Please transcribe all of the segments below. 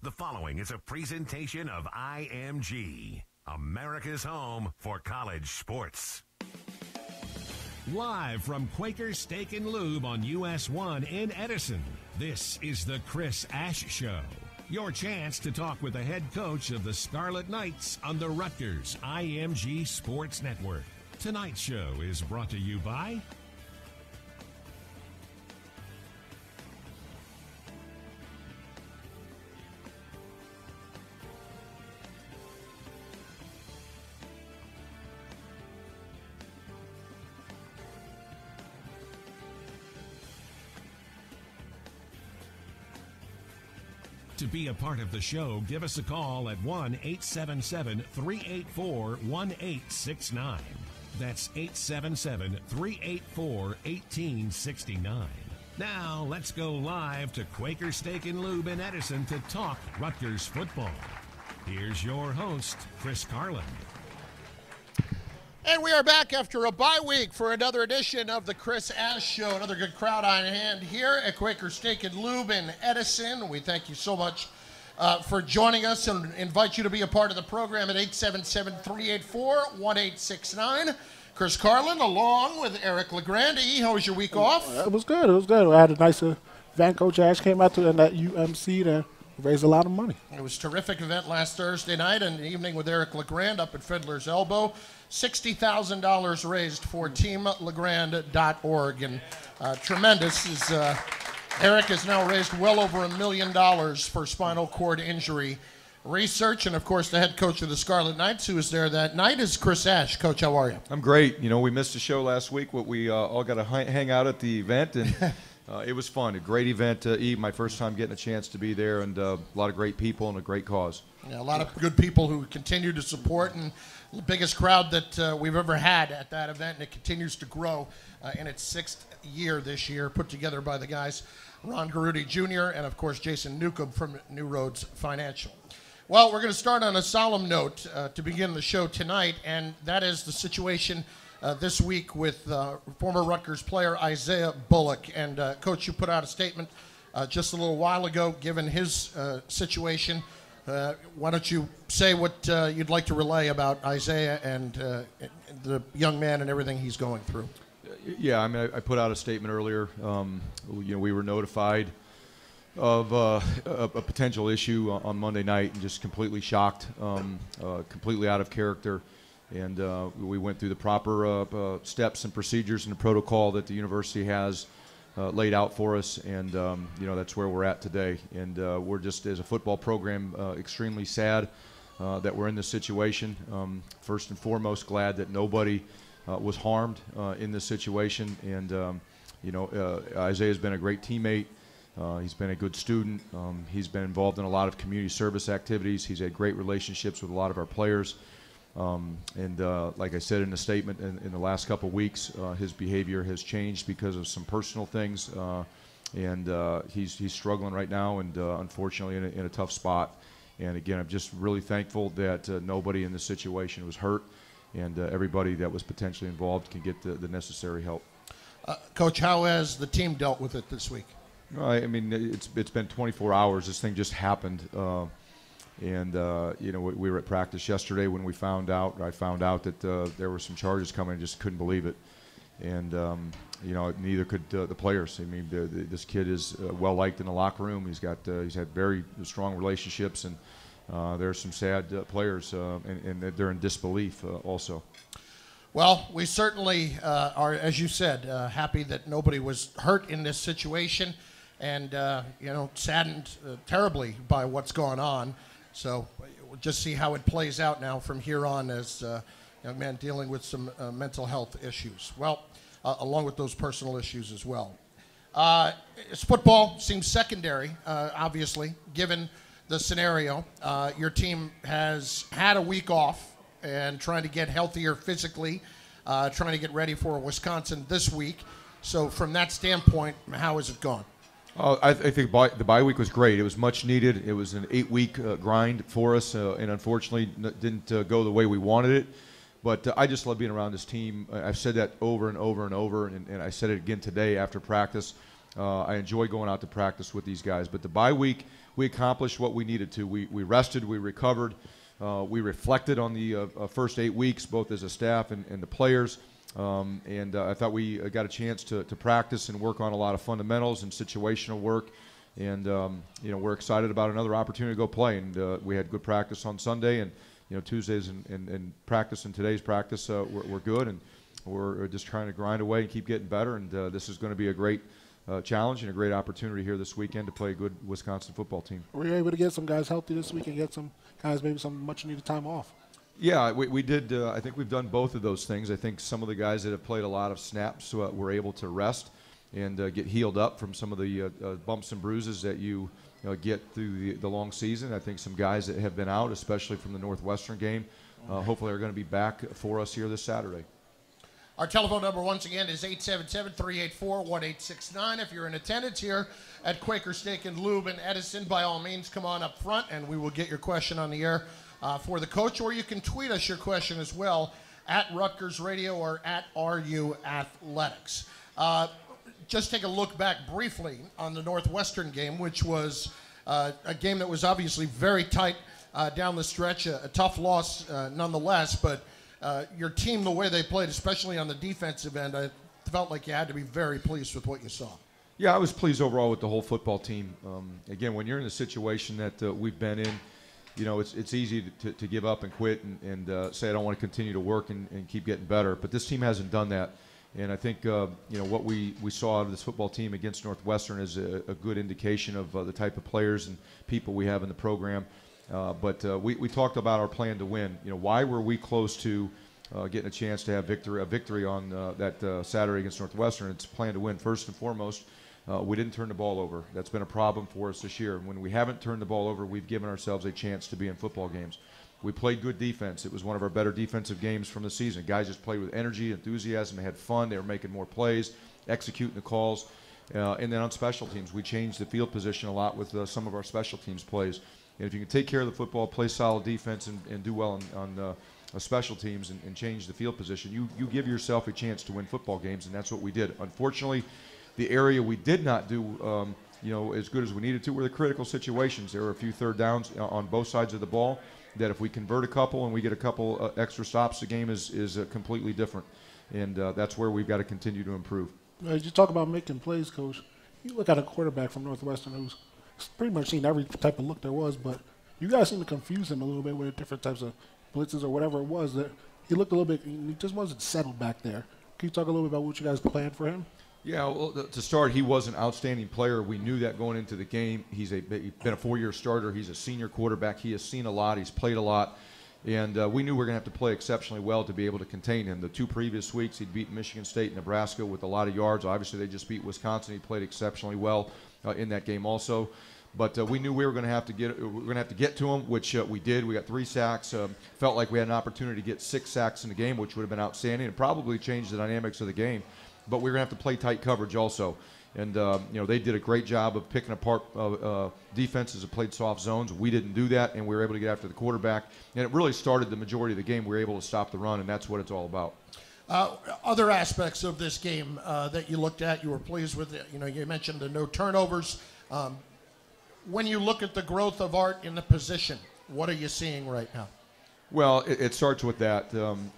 The following is a presentation of IMG, America's home for college sports. Live from Quaker Steak and Lube on US 1 in Edison, this is the Chris Ash Show. Your chance to talk with the head coach of the Scarlet Knights on the Rutgers IMG Sports Network. Tonight's show is brought to you by... To be a part of the show, give us a call at 1-877-384-1869. That's 877-384-1869. Now, let's go live to Quaker Steak and Lube in Edison to talk Rutgers football. Here's your host, Chris Carlin. And we are back after a bye week for another edition of the Chris Ash Show. Another good crowd on hand here at Quaker Steak and Lube in Edison. We thank you so much for joining us and invite you to be a part of the program at 877-384-1869. Chris Carlin along with Eric LeGrand. How was your week off? It was good. It was good. I had a nice event. Coach Ash came out to that UMC to raise a lot of money. It was a terrific event last Thursday night and an evening with Eric LeGrand up at Fiddler's Elbow. $60,000 raised for teamlegrand.org, and tremendous. Eric has now raised well over $1 million for spinal cord injury research, and of course the head coach of the Scarlet Knights, who was there that night, is Chris Ash. Coach, how are you? I'm great. You know, we missed the show last week, but we all got to hang out at the event, and it was fun. A great event, Eve. My first time getting a chance to be there, and a lot of great people and a great cause. Yeah, a lot of good people who continue to support, and the biggest crowd that we've ever had at that event, and it continues to grow in its sixth year this year, put together by the guys Ron Garuti Jr. and, of course, Jason Newcomb from New Roads Financial. Well, we're going to start on a solemn note to begin the show tonight, and that is the situation this week with former Rutgers player Isaiah Bullock. And, Coach, you put out a statement just a little while ago, given his situation. Why don't you say what you'd like to relay about Isaiah and the young man and everything he's going through? Yeah, I mean, I put out a statement earlier. You know, we were notified of a potential issue on Monday night and just completely shocked, completely out of character. And we went through the proper steps and procedures and the protocol that the university has laid out for us, and you know, that's where we're at today. And we're just, as a football program, extremely sad that we're in this situation. First and foremost, glad that nobody was harmed in this situation. And you know, Isaiah's been a great teammate. He's been a good student. He's been involved in a lot of community service activities. He's had great relationships with a lot of our players. And like I said in the statement, in the last couple of weeks, his behavior has changed because of some personal things, and he's struggling right now, and unfortunately in a tough spot. And again, I'm just really thankful that nobody in this situation was hurt, and everybody that was potentially involved can get the necessary help. Coach, how has the team dealt with it this week? I mean, it's been 24 hours. This thing just happened. And, you know, we were at practice yesterday when I found out that there were some charges coming. I just couldn't believe it. And, you know, neither could the players. I mean, this kid is well-liked in the locker room. He's had very strong relationships, and there are some sad players, and they're in disbelief also. Well, we certainly are, as you said, happy that nobody was hurt in this situation, and, you know, saddened terribly by what's gone on. So we'll just see how it plays out now from here on as a young man dealing with some mental health issues. Well, along with those personal issues as well. Football seems secondary, obviously, given the scenario. Your team has had a week off and trying to get healthier physically, trying to get ready for Wisconsin this week. So from that standpoint, how has it gone? I think the bye week was great. It was much needed. It was an 8-week grind for us, and unfortunately didn't go the way we wanted it. But I just love being around this team. I've said that over and over and over, and I said it again today after practice. I enjoy going out to practice with these guys. But the bye week we accomplished what we needed to. We rested, we recovered, we reflected on the first 8 weeks, both as a staff and the players. I thought we got a chance to practice and work on a lot of fundamentals and situational work. And we're excited about another opportunity to go play. And we had good practice on Sunday, and Tuesdays and practice and today's practice were good, and we're just trying to grind away and keep getting better. And this is going to be a great challenge and a great opportunity here this weekend to play a good Wisconsin football team. Were you able to get some guys healthy this week and get some guys maybe some much-needed time off? Yeah, we did. I think we've done both of those things. I think some of the guys that have played a lot of snaps were able to rest and get healed up from some of the bumps and bruises that you get through the long season. I think some guys that have been out, especially from the Northwestern game, hopefully are going to be back for us here this Saturday. Our telephone number, once again, is 877-384-1869. If you're in attendance here at Quaker Steak and Lube in Edison, by all means, come on up front, and we will get your question on the air for the coach. Or you can tweet us your question as well at Rutgers Radio or at RU Athletics. Just take a look back briefly on the Northwestern game, which was a game that was obviously very tight down the stretch, a tough loss nonetheless, but your team, the way they played, especially on the defensive end, I felt like you had to be very pleased with what you saw. Yeah, I was pleased overall with the whole football team. Again, when you're in the situation that we've been in, it's easy to give up and quit and say I don't want to continue to work and keep getting better. But this team hasn't done that. And I think what we saw out of this football team against Northwestern is a good indication of the type of players and people we have in the program. But we talked about our plan to win. Why were we close to getting a chance to have a victory on that Saturday against Northwestern? It's a plan to win. First and foremost, we didn't turn the ball over. That's been a problem for us this year. And when we haven't turned the ball over, we've given ourselves a chance to be in football games. We played good defense. It was one of our better defensive games from the season. Guys just played with energy, enthusiasm. They had fun. They were making more plays, executing the calls. And then on special teams, we changed the field position a lot with some of our special teams plays. And if you can take care of the football, play solid defense, and do well on special teams and change the field position, you give yourself a chance to win football games, and that's what we did. Unfortunately, the area we did not do as good as we needed to were the critical situations. There were a few third downs on both sides of the ball that if we convert a couple and we get a couple extra stops, the game is completely different. And that's where we've got to continue to improve. As you talk about making plays, Coach, you look at a quarterback from Northwestern who's pretty much seen every type of look there was, but you guys seem to confuse him a little bit with different types of blitzes or whatever it was. That he looked a little bit, he just wasn't settled back there. Can you talk a little bit about what you guys planned for him? Yeah, well, to start, he was an outstanding player. We knew that going into the game. He's been a 4-year starter. He's a senior quarterback. He has seen a lot. He's played a lot. And we knew we were going to have to play exceptionally well to be able to contain him. The 2 previous weeks, he'd beaten Michigan State and Nebraska with a lot of yards. Obviously, they just beat Wisconsin. He played exceptionally well in that game also. But we knew we were going to have to get to him, which we did. We got 3 sacks. Felt like we had an opportunity to get 6 sacks in the game, which would have been outstanding and probably changed the dynamics of the game. But we were going to have to play tight coverage also. And, they did a great job of picking apart defenses that played soft zones. We didn't do that, and we were able to get after the quarterback. And it really started the majority of the game. We were able to stop the run, and that's what it's all about. Other aspects of this game that you looked at, you were pleased with, you mentioned the no turnovers. When you look at the growth of Art in the position, what are you seeing right now? Well, it starts with that.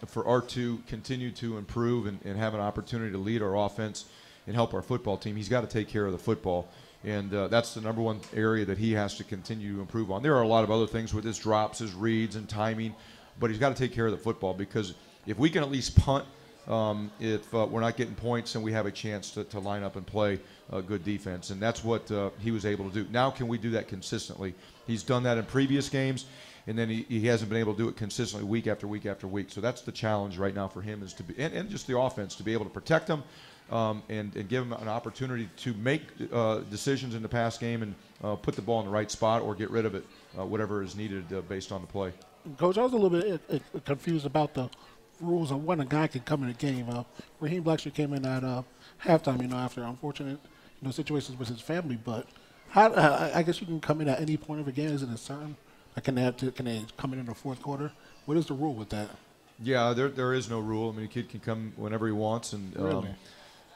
For Art to continue to improve and have an opportunity to lead our offense and help our football team, he's got to take care of the football. And that's the number one area that he has to continue to improve on. There are a lot of other things with his drops, his reads, and timing, but he's got to take care of the football, because if we can at least punt, if we're not getting points, then we have a chance to line up and play good defense. And that's what he was able to do. Now can we do that consistently? He's done that in previous games, and then he hasn't been able to do it consistently week after week after week. So that's the challenge right now for him, is to be, and just the offense, to be able to protect him and give him an opportunity to make decisions in the pass game and put the ball in the right spot or get rid of it, whatever is needed based on the play. Coach, I was a little bit confused about the rules on when a guy can come in a game. Raheem Blackshear came in at halftime, after unfortunate situations with his family. But I guess you can come in at any point of a game. Is it a certain? Can they come in the fourth quarter? What is the rule with that? Yeah, there is no rule. I mean, a kid can come whenever he wants, and really?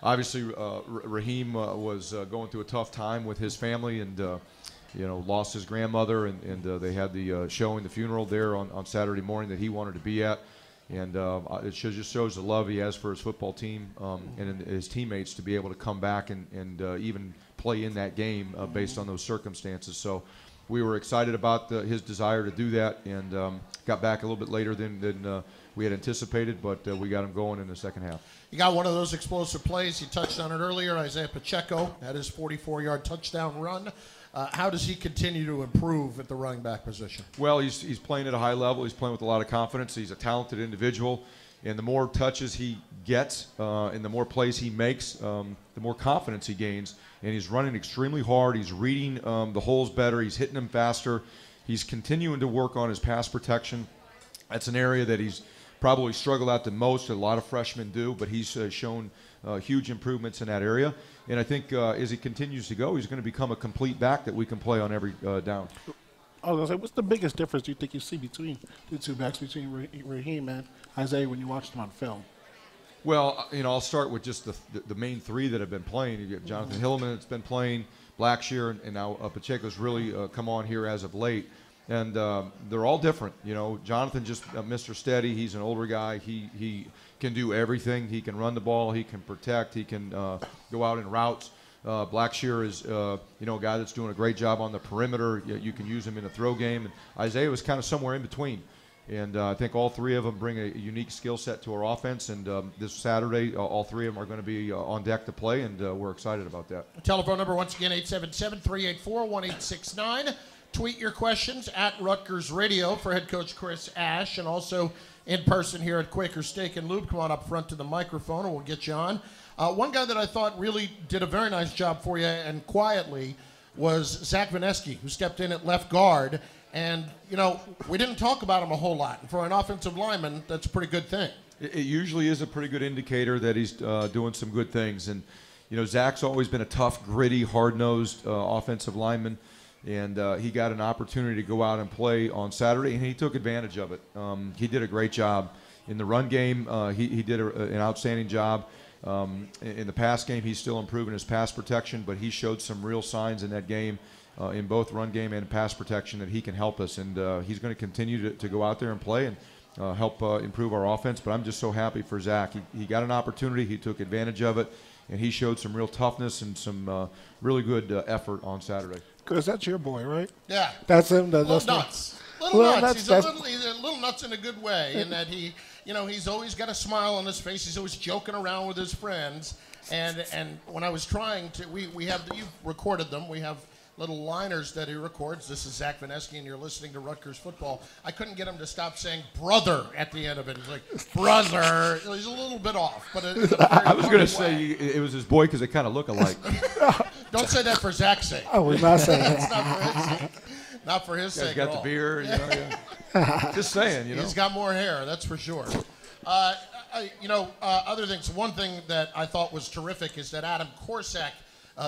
Obviously Raheem was going through a tough time with his family, and lost his grandmother, and they had the showing, the funeral there on Saturday morning that he wanted to be at. And it just shows the love he has for his football team and his teammates to be able to come back and even play in that game based on those circumstances. So we were excited about his desire to do that, and got back a little bit later than we had anticipated, but we got him going in the second half. You got one of those explosive plays. You touched on it earlier. Isaiah Pacheco had his 44-yard touchdown run. How does he continue to improve at the running back position? Well, he's playing at a high level. He's playing with a lot of confidence. He's a talented individual. And the more touches he gets and the more plays he makes, the more confidence he gains. And he's running extremely hard. He's reading the holes better. He's hitting them faster. He's continuing to work on his pass protection. That's an area that he's probably struggled at the most. A lot of freshmen do, but he's shown huge improvements in that area. And I think as he continues to go, he's going to become a complete back that we can play on every down. I was going to say, what's the biggest difference you think you see between the two backs, between Raheem and Isaiah when you watch them on film? Well, I'll start with just the main three that have been playing. You get Jonathan Hillman that's been playing, Blackshear, and now Pacheco's really come on here as of late. And they're all different. Jonathan just Mr. Steady. He's an older guy. He can do everything. He can run the ball. He can protect. He can go out in routes. Blackshear is a guy that's doing a great job on the perimeter. You can use him in the throw game. And Isaiah was kind of somewhere in between. And I think all three of them bring a unique skill set to our offense. And this Saturday, all three of them are going to be on deck to play, and we're excited about that. Telephone number, once again, 877-384-1869. Tweet your questions at Rutgers Radio for head coach Chris Ash, and also in person here at Quaker Steak and Lube. Come on up front to the microphone, and we'll get you on. One guy that I thought really did a very nice job for you and quietly was Zach Vineski, who stepped in at left guard. And, we didn't talk about him a whole lot. And for an offensive lineman, that's a pretty good thing. It usually is a pretty good indicator that he's doing some good things. And, Zach's always been a tough, gritty, hard-nosed offensive lineman. And he got an opportunity to go out and play on Saturday, and he took advantage of it. He did a great job. In the run game, he did an outstanding job. In the pass game, he's still improving his pass protection, but he showed some real signs in that game, in both run game and pass protection, that he can help us. And he's going to continue to go out there and play and help improve our offense. But I'm just so happy for Zach. He got an opportunity. He took advantage of it, and he showed some real toughness and some really good effort on Saturday. Because that's your boy, right? Yeah. That's him. Little nuts. Little nuts. He's a little nuts in a good way, in that he's always got a smile on his face. He's always joking around with his friends. And when I was trying to, you've recorded them. We have little liners that he records. This is Zach Vineski, and you're listening to Rutgers football. I couldn't get him to stop saying brother at the end of it. He's like, brother. He's a little bit off, but I was going to say it was his boy because they kind of look alike. Don't say that for Zach's sake. I was not saying that. It's not for his sake. Not for his sake. He's got the beard. Just saying, He's got more hair, that's for sure. Other things. One thing that I thought was terrific is that Adam Korsak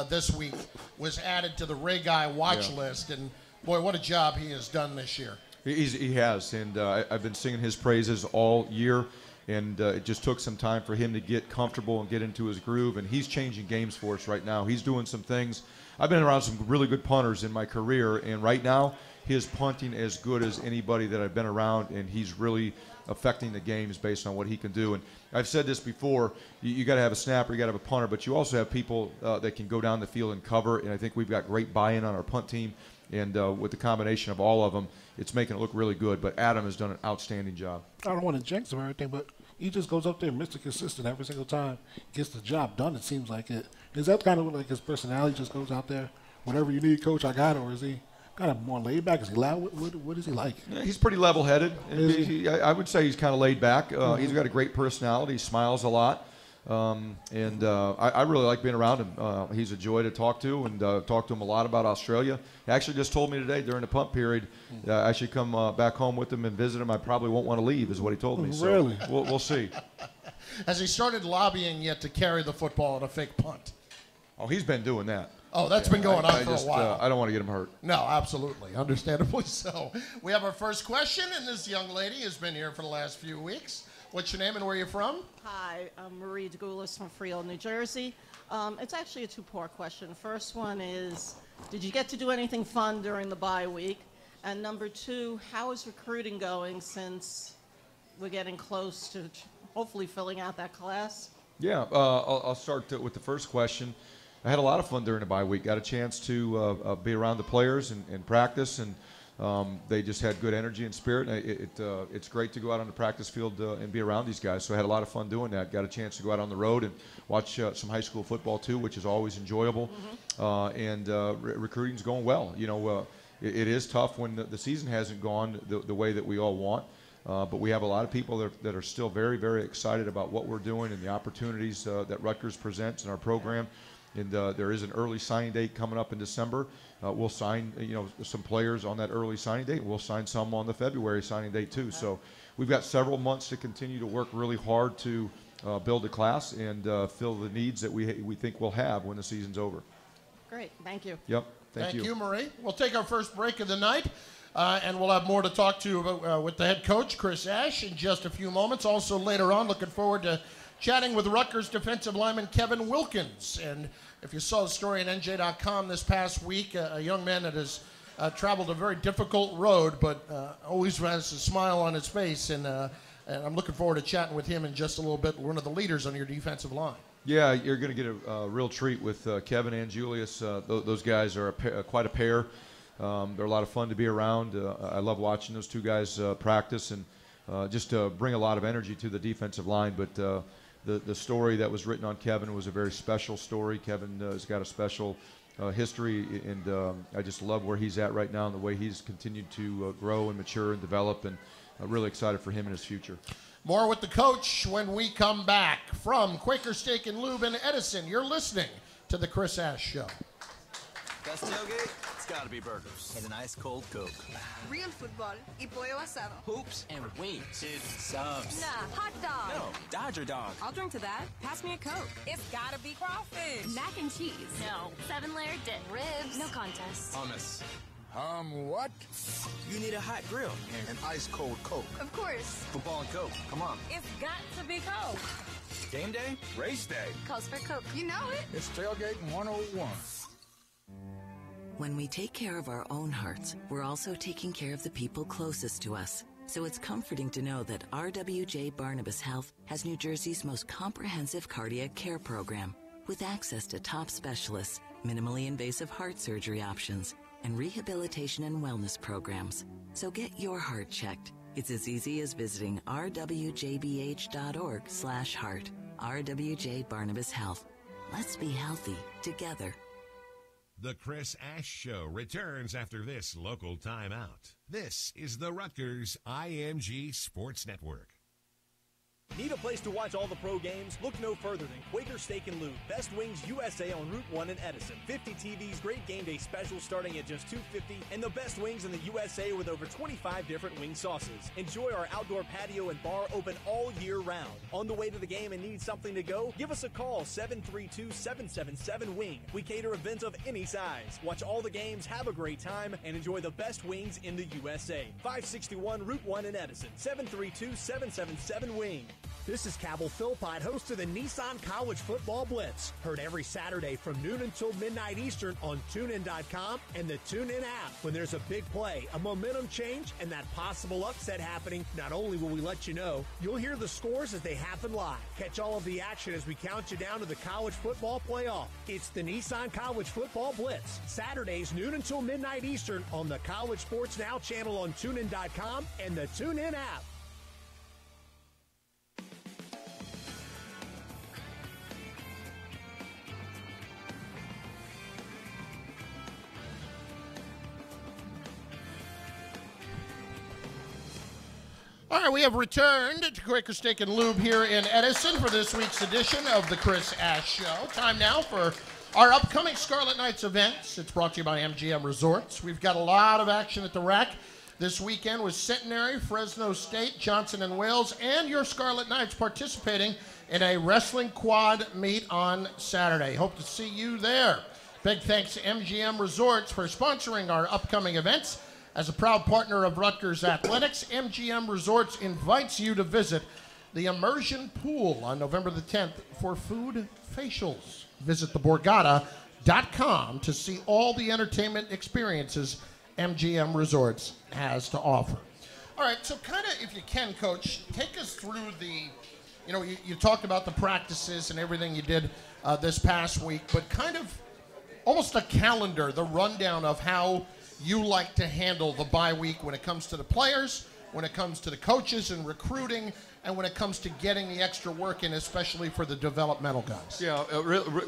this week was added to the Ray Guy watch list, and boy, what a job he has done this year. He has, and I've been singing his praises all year, and it just took some time for him to get comfortable and get into his groove, and he's changing games for us right now. He's doing some things. I've been around some really good punters in my career, and right now his punting as good as anybody that I've been around, and he's really affecting the games based on what he can do. And I've said this before, you got to have a snapper, you got to have a punter, but you also have people that can go down the field and cover, and I think we've got great buy-in on our punt team, and with the combination of all of them, it's making it look really good. But Adam has done an outstanding job. I don't want to jinx him or anything, but he just goes up there and Mr. Consistent every single time, gets the job done, it seems like it. Is that kind of like his personality, just goes out there, whatever you need, coach, I got it, or is he kind of more laid back? Is he loud? What is he like? Yeah, he's pretty level-headed. I would say he's kind of laid back. He's got a great personality. He smiles a lot. I really like being around him. He's a joy to talk to, and talk to him a lot about Australia. He actually just told me today during the punt period I should come back home with him and visit him. I probably won't want to leave, is what he told me. So really? We'll see. Has he started lobbying yet to carry the football on a fake punt? Oh, he's been doing that. Oh, that's been going on for a while. I don't want to get him hurt. No, absolutely. Understandably so. We have our first question, and this young lady has been here for the last few weeks. What's your name and where are you from? Hi, I'm Marie DeGoulis from Freehold, New Jersey. It's actually a two-part question. First one is, Did you get to do anything fun during the bye week? And number two, how is recruiting going since we're getting close to hopefully filling out that class? Yeah, I'll start with the first question. I had a lot of fun during the bye week. Got a chance to be around the players and practice, and they just had good energy and spirit. It's great to go out on the practice field and be around these guys. So I had a lot of fun doing that. Got a chance to go out on the road and watch some high school football too, which is always enjoyable. Recruiting's going well. You know, it is tough when the season hasn't gone the way that we all want. But we have a lot of people that are still very, very excited about what we're doing and the opportunities that Rutgers presents in our program. And there is an early signing date coming up in December. We'll sign, some players on that early signing date. We'll sign some on the February signing date too. So we've got several months to continue to work really hard to build a class and fill the needs that we think we'll have when the season's over. Great, thank you. Yep, thank you. Thank you, Marie. We'll take our first break of the night. And we'll have more to talk to about, with the head coach, Chris Ash, in just a few moments. Also later on, looking forward to chatting with Rutgers defensive lineman Kevin Wilkins. And if you saw the story on NJ.com this past week, a young man that has traveled a very difficult road, but always has a smile on his face. And I'm looking forward to chatting with him in just a little bit, one of the leaders on your defensive line. Yeah, you're going to get a real treat with Kevin and Julius. Those guys are quite a pair. They're a lot of fun to be around. I love watching those two guys practice and just bring a lot of energy to the defensive line. But the story that was written on Kevin was a very special story. Kevin has got a special history, and I just love where he's at right now and the way he's continued to grow and mature and develop, and I'm really excited for him and his future. More with the coach when we come back from Quaker Steak and Lube in Edison. You're listening to the Chris Ash Show. Best tailgate? It's gotta be burgers. And an ice cold Coke. Real football y pollo asado. Hoops and wings. Dude, subs. Nah, hot dog. No, Dodger dog. I'll drink to that. Pass me a Coke. It's gotta be crawfish. Mac and cheese. No. 7-layer dip. Ribs. No contest. Hummus. What? You need a hot grill. And an ice cold Coke. Of course. Football and Coke. Come on. It's got to be Coke. Game day? Race day. Calls for Coke. You know it. It's Tailgating 101. When we take care of our own hearts, we're also taking care of the people closest to us. So it's comforting to know that RWJ Barnabas Health has New Jersey's most comprehensive cardiac care program, with access to top specialists, minimally invasive heart surgery options, and rehabilitation and wellness programs. So get your heart checked. It's as easy as visiting rwjbh.org/heart. RWJ Barnabas Health. Let's be healthy together. The Chris Ash Show returns after this local timeout. This is the Rutgers IMG Sports Network. Need a place to watch all the pro games? Look no further than Quaker Steak and Lube, Best Wings USA on Route 1 in Edison. 50 TVs, great game day specials starting at just $2.50, and the best wings in the USA with over 25 different wing sauces. Enjoy our outdoor patio and bar open all year round. On the way to the game and need something to go? Give us a call, 732-777-WING. We cater events of any size. Watch all the games, have a great time, and enjoy the best wings in the USA. 561 Route 1 in Edison, 732-777-WING. This is Cabell Philpott, host of the Nissan College Football Blitz. Heard every Saturday from noon until midnight Eastern on TuneIn.com and the TuneIn app. When there's a big play, a momentum change, and that possible upset happening, not only will we let you know, you'll hear the scores as they happen live. Catch all of the action as we count you down to the college football playoff. It's the Nissan College Football Blitz. Saturdays, noon until midnight Eastern on the College Sports Now channel on TuneIn.com and the TuneIn app. All right, we have returned to Quaker Steak and Lube here in Edison for this week's edition of the Chris Ash Show. Time now for our upcoming Scarlet Knights events. It's brought to you by MGM Resorts. We've got a lot of action at the rack this weekend with Centenary, Fresno State, Johnson & Wales, and your Scarlet Knights participating in a wrestling quad meet on Saturday. Hope to see you there. Big thanks to MGM Resorts for sponsoring our upcoming events. As a proud partner of Rutgers Athletics, MGM Resorts invites you to visit the Immersion Pool on November the 10th for food facials. Visit the Borgata MGM.com to see all the entertainment experiences MGM Resorts has to offer. All right, so kind of, if you can, Coach, take us through you talked about the practices and everything you did this past week, but kind of almost a calendar, the rundown of how you like to handle the bye week when it comes to the players, when it comes to the coaches and recruiting, and when it comes to getting the extra work in, especially for the developmental guys. Yeah,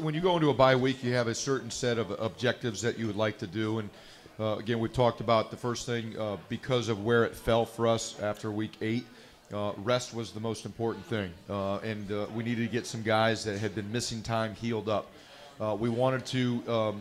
when you go into a bye week, you have a certain set of objectives that you would like to do. And again, we've talked about the first thing, because of where it fell for us after week 8, rest was the most important thing. And we needed to get some guys that had been missing time healed up. We wanted to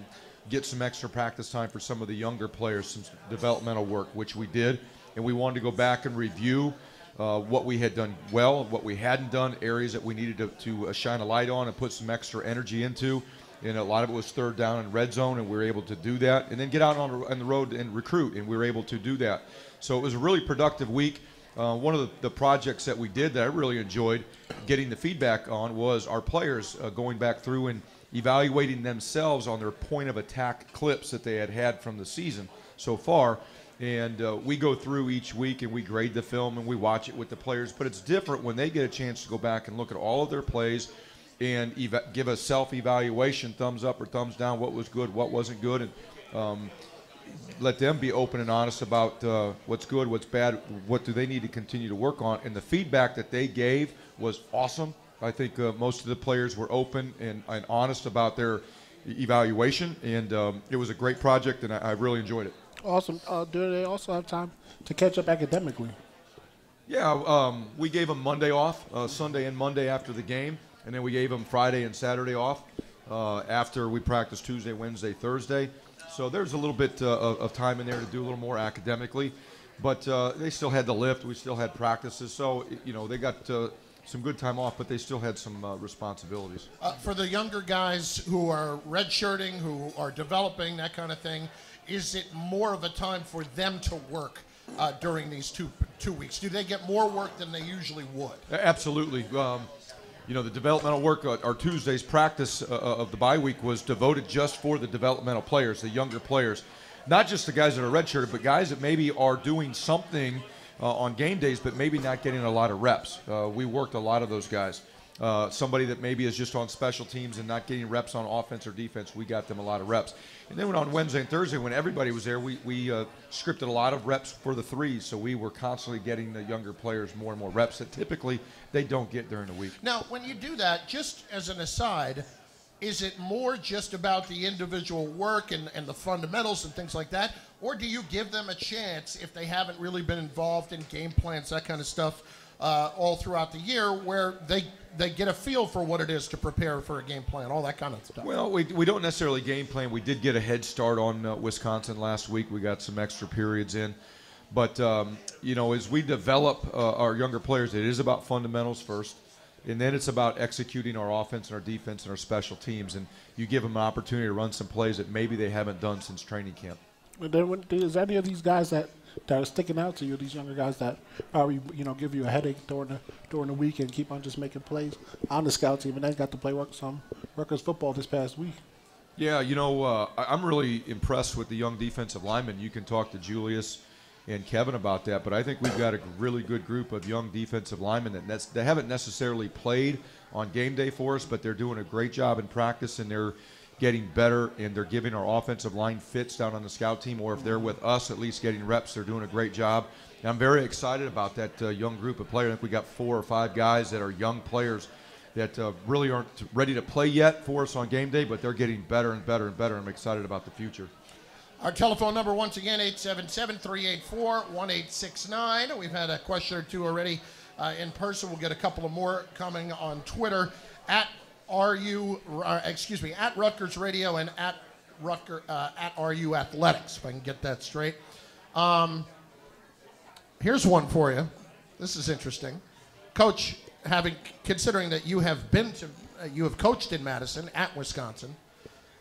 get some extra practice time for some of the younger players, some developmental work, which we did. And we wanted to go back and review what we had done well, what we hadn't done, areas that we needed to shine a light on and put some extra energy into. And a lot of it was third down and red zone, and we were able to do that. And then get out on the road and recruit, and we were able to do that. So it was a really productive week. One of the projects that we did that I really enjoyed getting the feedback on was our players going back through and evaluating themselves on their point of attack clips that they had from the season so far. And we go through each week and we grade the film and we watch it with the players. But it's different when they get a chance to go back and look at all of their plays and give a self-evaluation, thumbs up or thumbs down, what was good, what wasn't good, and let them be open and honest about what's good, what's bad, what do they need to continue to work on. And the feedback that they gave was awesome. I think most of the players were open and honest about their evaluation, and it was a great project, and I really enjoyed it. Awesome. Do they also have time to catch up academically? Yeah, we gave them Monday off, Sunday and Monday after the game, and then we gave them Friday and Saturday off after we practiced Tuesday, Wednesday, Thursday. So there's a little bit of time in there to do a little more academically, but they still had to lift. We still had practices, so they got some good time off, but they still had some responsibilities. For the younger guys who are redshirting, who are developing, that kind of thing, is it more of a time for them to work during these two weeks? Do they get more work than they usually would? Absolutely. The developmental work, our Tuesday's practice of the bye week was devoted just for the developmental players, the younger players. Not just the guys that are redshirted, but guys that maybe are doing something on game days, but maybe not getting a lot of reps. We worked a lot of those guys. Somebody that maybe is just on special teams and not getting reps on offense or defense, we got them a lot of reps. And then on Wednesday and Thursday, when everybody was there, we scripted a lot of reps for the threes, so we were constantly getting the younger players more and more reps that typically they don't get during the week. Now, when you do that, just as an aside, is it more just about the individual work and the fundamentals and things like that, or do you give them a chance if they haven't really been involved in game plans, that kind of stuff, all throughout the year, where they get a feel for what it is to prepare for a game plan, all that kind of stuff? Well, we don't necessarily game plan. We did get a head start on Wisconsin last week. We got some extra periods in. But, as we develop our younger players, it is about fundamentals first. And then it's about executing our offense and our defense and our special teams. And you give them an opportunity to run some plays that maybe they haven't done since training camp. Is any of these guys that are sticking out to you, these younger guys that probably give you a headache during the week and keep on just making plays on the scout team, and then got to play some Rutgers football this past week? Yeah, I'm really impressed with the young defensive linemen. You can talk to Julius and Kevin about that, but I think we've got a really good group of young defensive linemen that haven't necessarily played on game day for us, but they're doing a great job in practice, and they're getting better, and they're giving our offensive line fits down on the scout team, or if they're with us, at least getting reps. They're doing a great job. And I'm very excited about that young group of players. I think we got 4 or 5 guys that are young players that really aren't ready to play yet for us on game day, but they're getting better and better and better. I'm excited about the future. Our telephone number, once again, 877-384-1869. We've had a question or two already in person. We'll get a couple of more coming on Twitter at Rutgers Radio and at RU Athletics, if I can get that straight. Here's one for you. This is interesting. Coach, considering that you have coached in Madison at Wisconsin.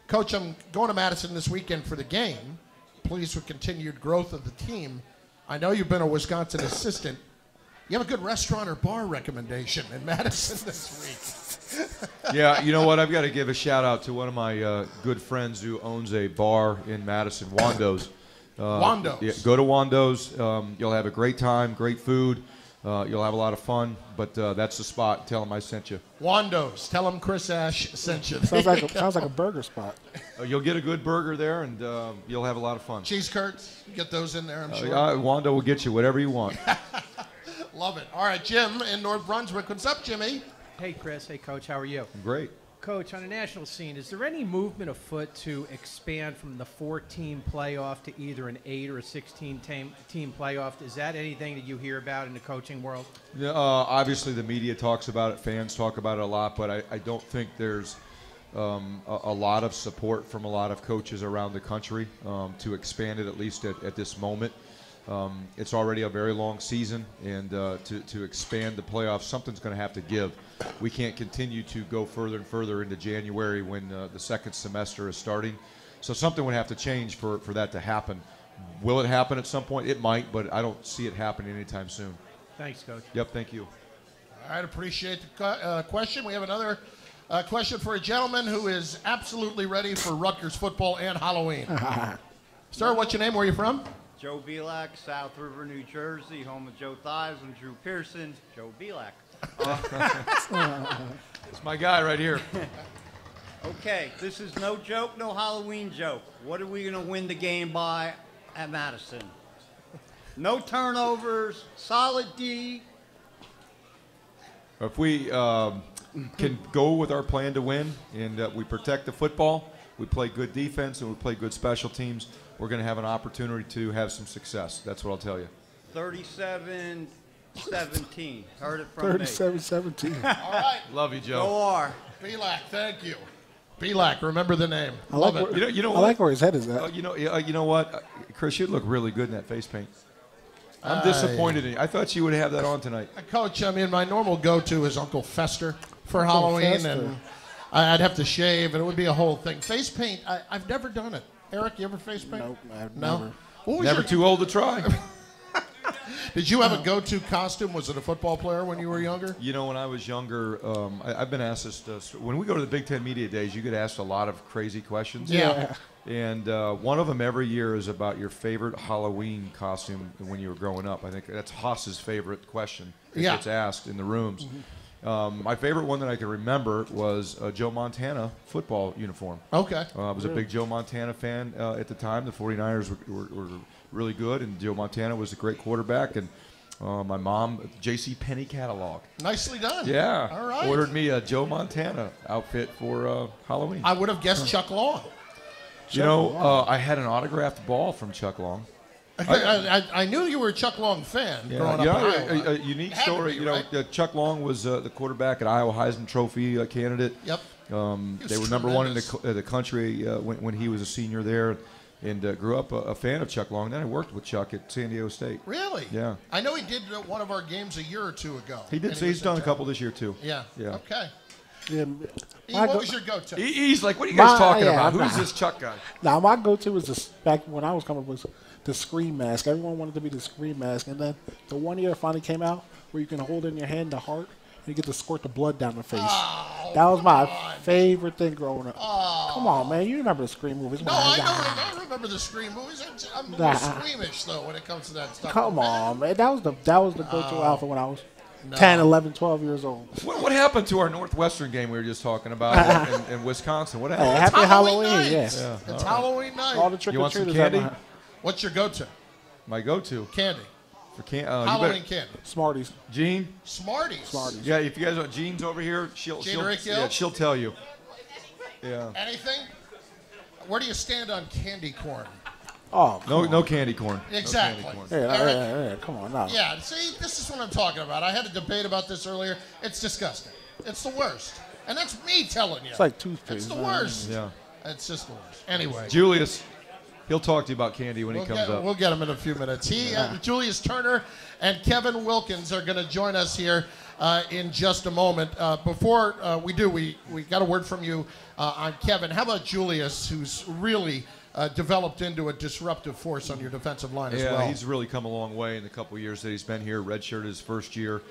Coach, I'm going to Madison this weekend for the game. Pleased with continued growth of the team. I know you've been a Wisconsin assistant. You have a good restaurant or bar recommendation in Madison this week. Yeah, you know what? I've got to give a shout out to one of my good friends who owns a bar in Madison, Wando's. Wando's. Yeah, go to Wando's. You'll have a great time, great food. You'll have a lot of fun, but that's the spot. Tell them I sent you. Wando's. Tell them Chris Ash sent you. Sounds like a burger spot. You'll get a good burger there, and you'll have a lot of fun. Cheese curds. You get those in there, I'm sure. Wando will get you whatever you want. Love it. All right, Jim in North Brunswick. What's up, Jimmy? Hey, Chris. Hey, Coach. How are you? Great. Coach, on a national scene, is there any movement afoot to expand from the 4-team playoff to either an 8 or a 16-team playoff? Is that anything that you hear about in the coaching world? Yeah, obviously, the media talks about it. Fans talk about it a lot, but I don't think there's a lot of support from a lot of coaches around the country to expand it, at least at this moment. It's already a very long season, and to expand the playoffs, something's going to have to give. We can't continue to go further and further into January when the second semester is starting. So something would have to change for that to happen. Will it happen at some point? It might, but I don't see it happening anytime soon. Thanks, Coach. Yep, thank you. All right, appreciate the question. We have another question for a gentleman who is absolutely ready for Rutgers football and Halloween. Sir, what's your name? Where are you from? Joe Belak, South River, New Jersey, home of Joe Thies and Drew Pearson. Joe Belak. It's my guy right here. Okay, this is no joke, no Halloween joke. What are we going to win the game by at Madison? No turnovers, solid D. If we can go with our plan to win and we protect the football, we play good defense, and we play good special teams, we're going to have an opportunity to have some success. That's what I'll tell you. 37-17. Heard it from me. 37-17. All right. Love you, Joe. Go R. Belak, thank you. Belak, remember the name. I Love like it. You know I what? like where his head is at. You know what? Chris, you look really good in that face paint. I'm disappointed in you. I thought you would have that on tonight. Coach, I mean, my normal go-to is Uncle Fester for Halloween, Fester. and I'd have to shave, and it would be a whole thing. Face paint, I've never done it. Eric, you ever face paint? Nope, I've No? never. What was Never too old to try. Did you have a go-to costume? Was it a football player when you were younger? You know, when I was younger, I've been asked this. When we go to the Big Ten Media Days, you get asked a lot of crazy questions. Yeah. And one of them every year is about your favorite Halloween costume when you were growing up. I think that's Haas's favorite question. It gets asked in the rooms. My favorite one that I can remember was a Joe Montana football uniform. Okay. I was a big Joe Montana fan at the time. The 49ers were really good, and Joe Montana was a great quarterback. And my mom, J.C. Penney catalog. Nicely done. Yeah. All right. Ordered me a Joe Montana outfit for Halloween. I would have guessed Chuck Long. You know, I had an autographed ball from Chuck Long. I knew you were a Chuck Long fan growing up in Iowa. A unique story. Chuck Long was the quarterback at Iowa Heisman Trophy candidate. Yep. They were number one in the country when he was a senior there, and grew up a fan of Chuck Long. Then I worked with Chuck at San Diego State. Really? Yeah. I know he did one of our games a year or two ago. He did. So he's done a couple this year too. Yeah. Yeah. Okay. Yeah. What was your go-to? He's like, what are you guys talking about? Who's this Chuck guy? Now, my go-to was this, back when I was coming up, was the Scream mask. Everyone wanted to be the Scream mask. And then the one year it finally came out where you can hold in your hand the heart and you get to squirt the blood down the face. Oh, that was my favorite thing growing up. Oh. Come on, man. You remember the Scream movies. No, I remember the Scream movies. I'm a little squeamish, though, when it comes to that stuff. Come on, man. That was the go-to outfit when I was 10, 11, 12 years old. What happened to our Northwestern game we were just talking about in Wisconsin? What happened? Happy Halloween, yeah. It's Halloween night. All the trick-or-treaters. You want some candy? What's your go-to? My go-to? Candy. For Halloween candy. Smarties. Jean? Smarties. Yeah, if you guys want Jean's over here, she'll tell you. Yeah. Anything? Where do you stand on candy corn? Oh, no candy corn. Exactly. No candy corn. Yeah, come on now. Yeah, see, this is what I'm talking about. I had a debate about this earlier. It's disgusting. It's the worst. And that's me telling you. It's like toothpaste. It's the worst. Yeah. It's just the worst. Anyway. Julius, he'll talk to you about candy when he comes up. We'll get him in a few minutes. Julius Turner and Kevin Wilkins are going to join us here in just a moment. Before we do, we got a word from you on Kevin. How about Julius, who's really developed into a disruptive force on your defensive line as well. Yeah, he's really come a long way in the couple of years that he's been here. Redshirted his first year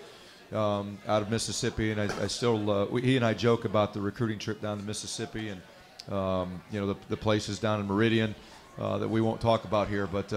out of Mississippi, and I still he and I joke about the recruiting trip down to Mississippi and the places down in Meridian that we won't talk about here. But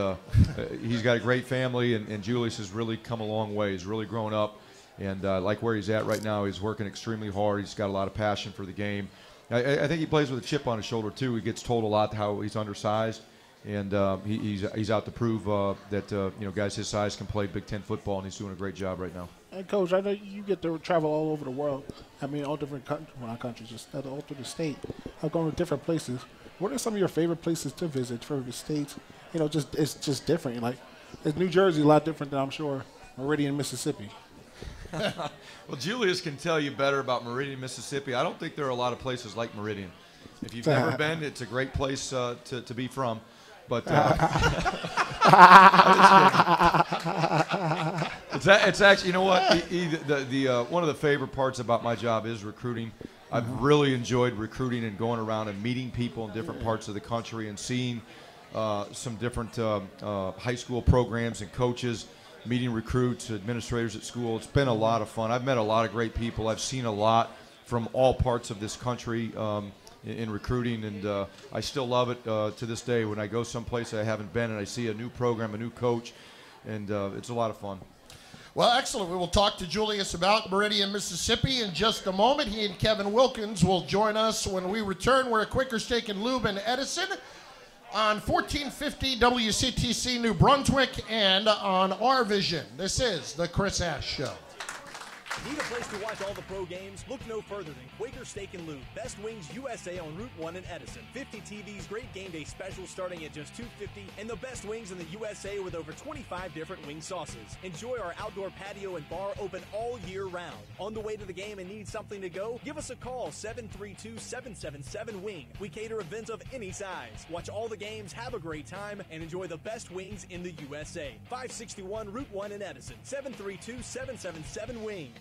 he's got a great family, and Julius has really come a long way. He's really grown up, and like where he's at right now, he's working extremely hard. He's got a lot of passion for the game. I think he plays with a chip on his shoulder too. He gets told a lot how he's undersized, and he's out to prove that guys his size can play Big Ten football, and he's doing a great job right now. And Coach, I know you get to travel all over the world. I mean, all different countries, just all through the state. I've gone to different places. What are some of your favorite places to visit for the states? It's just different. Like, New Jersey a lot different than, I'm sure, Meridian, Mississippi. Well, Julius can tell you better about Meridian, Mississippi. I don't think there are a lot of places like Meridian. If you've never been, it's a great place to be from. But it's actually, you know what? One of the favorite parts about my job is recruiting. I've really enjoyed recruiting and going around and meeting people in different parts of the country and seeing some different high school programs and coaches, meeting recruits, administrators at school. It's been a lot of fun. I've met a lot of great people. I've seen a lot from all parts of this country in recruiting, and I still love it to this day when I go someplace I haven't been and I see a new program, a new coach, and it's a lot of fun. Well, excellent. We will talk to Julius about Meridian, Mississippi in just a moment. He and Kevin Wilkins will join us when we return. We're at Quaker Steak and Lube in Edison on 1450 WCTC New Brunswick and on RVision. This is the Chris Ash Show. Need a place to watch all the pro games? Look no further than Quaker Steak and Lube, Best Wings USA on Route 1 in Edison. 50 TVs, great game day specials starting at just $2.50, and the best wings in the USA with over 25 different wing sauces. Enjoy our outdoor patio and bar open all year round. On the way to the game and need something to go? Give us a call, 732-777-WING. We cater events of any size. Watch all the games, have a great time, and enjoy the best wings in the USA. 561 Route 1 in Edison, 732-777-WING.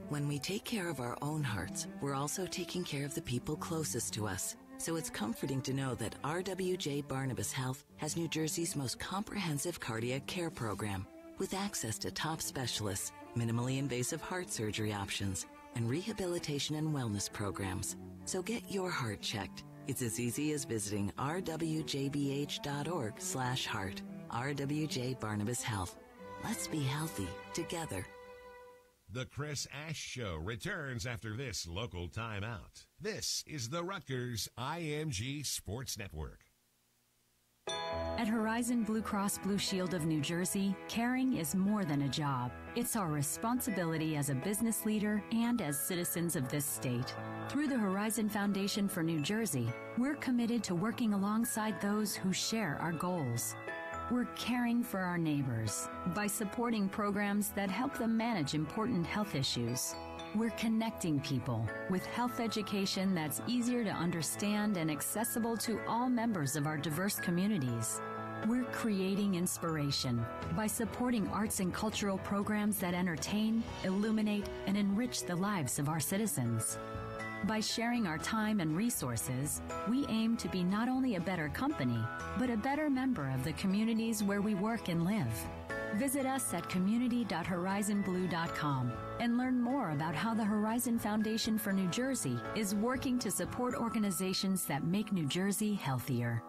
When we take care of our own hearts, we're also taking care of the people closest to us. So it's comforting to know that RWJ Barnabas Health has New Jersey's most comprehensive cardiac care program, with access to top specialists, minimally invasive heart surgery options, and rehabilitation and wellness programs. So get your heart checked. It's as easy as visiting rwjbh.org/heart. RWJ Barnabas Health. Let's be healthy together. The Chris Ash Show returns after this local timeout. This is the Rutgers IMG Sports Network. At Horizon Blue Cross Blue Shield of New Jersey, caring is more than a job. It's our responsibility as a business leader and as citizens of this state. Through the Horizon Foundation for New Jersey, we're committed to working alongside those who share our goals. We're caring for our neighbors by supporting programs that help them manage important health issues. We're connecting people with health education that's easier to understand and accessible to all members of our diverse communities. We're creating inspiration by supporting arts and cultural programs that entertain, illuminate, and enrich the lives of our citizens. By sharing our time and resources, we aim to be not only a better company, but a better member of the communities where we work and live. Visit us at community.horizonblue.com and learn more about how the Horizon Foundation for New Jersey is working to support organizations that make New Jersey healthier.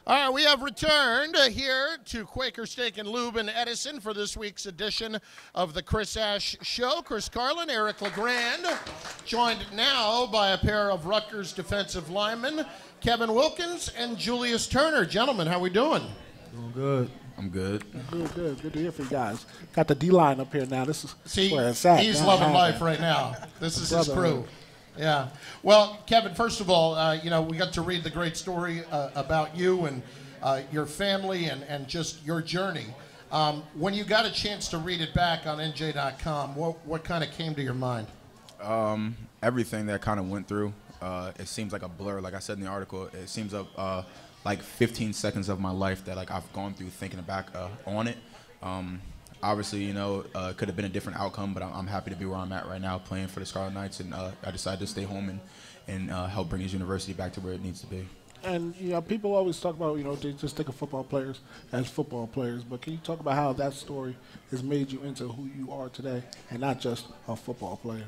All right, we have returned here to Quaker Steak and Lube in Edison for this week's edition of the Chris Ash Show. Chris Carlin, Eric LeGrand, joined now by a pair of Rutgers defensive linemen, Kevin Wilkins and Julius Turner. Gentlemen, how we doing? Doing good. I'm good. Good to hear from you guys. Got the D-line up here now. This is where it's at. He's loving life right now. This is his crew. Yeah. Well, Kevin, first of all, we got to read the great story about you and your family and just your journey. When you got a chance to read it back on NJ.com, what kind of came to your mind? Everything that kind of went through. It seems like a blur. Like I said in the article, it seems a like 15 seconds of my life that like I've gone through thinking back on it. Obviously, you know, it could have been a different outcome, but I'm happy to be where I'm at right now, playing for the Scarlet Knights, and I decided to stay home and help bring his university back to where it needs to be. And, you know, people always talk about, you know, they just think of football players as football players. But can you talk about how that story has made you into who you are today and not just a football player?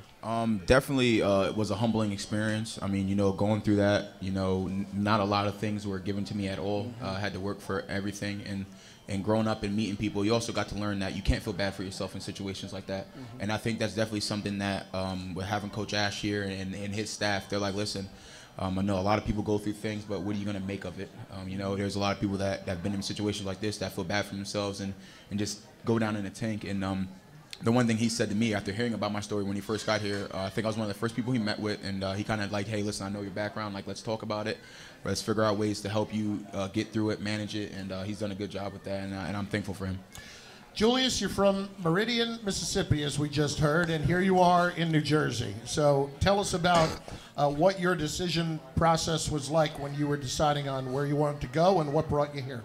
Definitely it was a humbling experience. I mean, you know, going through that, you know, not a lot of things were given to me at all. I had to work for everything. And growing up and meeting people, you also got to learn that you can't feel bad for yourself in situations like that. And I think that's definitely something that with having Coach Ash here and his staff, they're like, listen, I know a lot of people go through things, but what are you going to make of it? You know, there's a lot of people that have been in situations like this that feel bad for themselves and just go down in the tank. And the one thing he said to me after hearing about my story when he first got here, I think I was one of the first people he met with, and he kind of like, hey, listen, I know your background, like, let's talk about it. Let's figure out ways to help you get through it, manage it, and he's done a good job with that, and I'm thankful for him. Julius, you're from Meridian, Mississippi, as we just heard, and here you are in New Jersey. So tell us about what your decision process was like when you were deciding on where you wanted to go and what brought you here.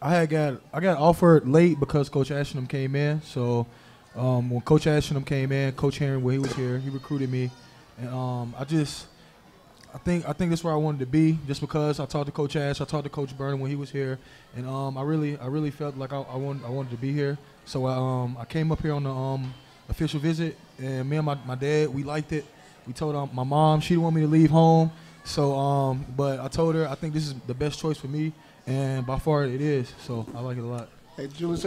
I got offered late because Coach Ashton came in. So when Coach Ashton came in, Coach Herring, when he was here, he recruited me, and I think this is where I wanted to be, just because I talked to Coach Ash, I talked to Coach Burnham when he was here, and I really felt like I wanted to be here. So I came up here on the official visit, and me and my dad, we liked it. We told my mom she didn't want me to leave home, so but I told her I think this is the best choice for me, and by far it is. So I like it a lot. Hey, Julius,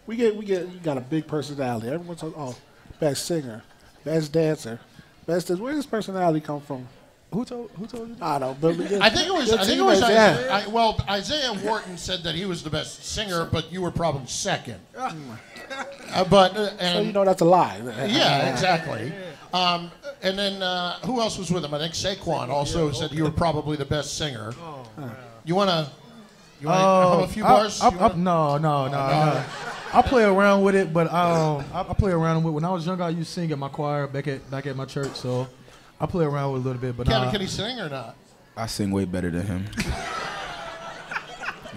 we get you got a big personality. Everyone's talking, oh, best singer, best dancer, best this. Where does this personality come from? Who told you? I don't know. I think it was Isaiah. Well, Isaiah Wharton said that he was the best singer, but you were probably second. So you know that's a lie. Yeah, exactly. And then who else was with him? I think Saquon also said you were probably the best singer. You want to hum a few bars? No. I play around with it, but I play around with it. When I was younger, I used to sing at my choir back at my church, so I play around with it a little bit. But Kevin, can he sing or not? I sing way better than him.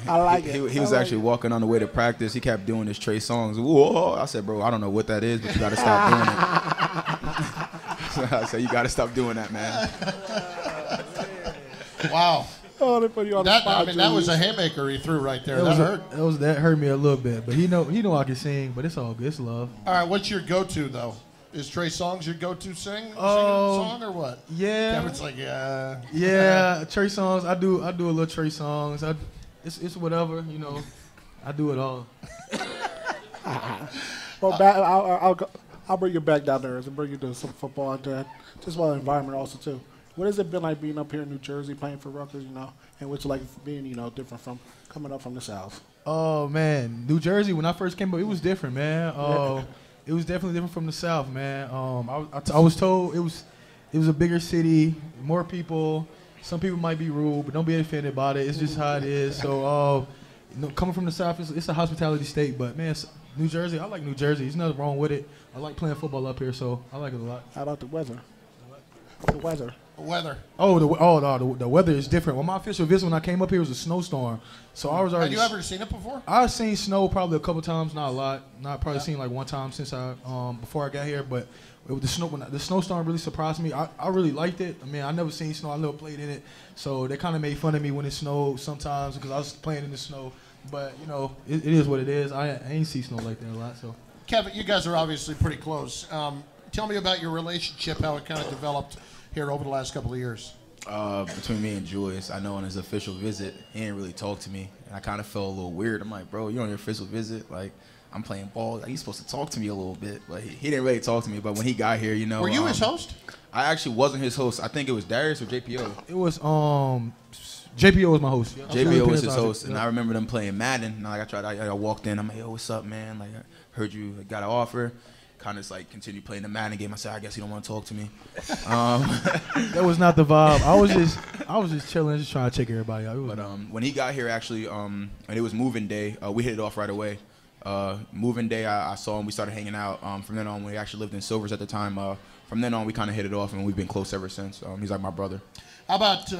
I like it. He was actually walking on the way to practice. He kept doing his Trey songs. Whoa! I said, bro, I don't know what that is, but you got to stop doing it. So I said, you got to stop doing that, man. Wow. Oh, they put you on the spot, that was a haymaker he threw right there. That hurt. That hurt me a little bit, but he know I can sing, but it's all good. It's love. All right, what's your go-to though? Is Trey Songz your go-to singing song or what? Yeah. Kevin's like, yeah. Yeah, Trey Songz. I do a little Trey Songz. It's whatever, you know. I do it all. Well, I'll bring you back down there and bring you to some football and that. Just about the environment also too. What has it been like being up here in New Jersey playing for Rutgers, you know, and what's it like being, you know, different from coming up from the South? Oh man, New Jersey when I first came up, it was different, man. It was definitely different from the South, man. I was told it was a bigger city, more people. Some people might be rude, but don't be offended about it. It's just how it is. So, coming from the South, it's a hospitality state. But man, New Jersey, I like New Jersey. There's nothing wrong with it. I like playing football up here, so I like it a lot. How about the weather? The weather. The weather is different. Well, my official visit when I came up here was a snowstorm, so I was already. Have you ever seen it before? I've seen snow probably a couple times, not a lot. Not probably seen like one time since before I got here. But with the snowstorm really surprised me. I really liked it. I mean, I never seen snow. I never played in it, so they kind of made fun of me when it snowed sometimes because I was playing in the snow. But you know, it is what it is. I ain't see snow like that a lot. So, Kevin, you guys are obviously pretty close. Tell me about your relationship, how it kind of developed here over the last couple of years. Between me and Julius, I know on his official visit, he didn't really talk to me, and I kind of felt a little weird. I'm like, bro, you're on your official visit, like, I'm playing ball. Like, he's supposed to talk to me a little bit, but he didn't really talk to me. But when he got here, you know. Were you his host? I actually wasn't his host. I think it was Darius or JPO. It was JPO was my host. Yeah. JPO was his host, and I remember them playing Madden. And like I walked in, I'm like, yo, what's up, man? Like, I heard you got an offer. Kind of like continued playing the Madden game. I said, I guess you don't want to talk to me. That was not the vibe. I was just chilling, just trying to check everybody out. But when he got here, actually, and it was moving day, we hit it off right away. Moving day, I saw him. We started hanging out. From then on, we actually lived in Silvers at the time. From then on, we kind of hit it off, and we've been close ever since. He's like my brother. How about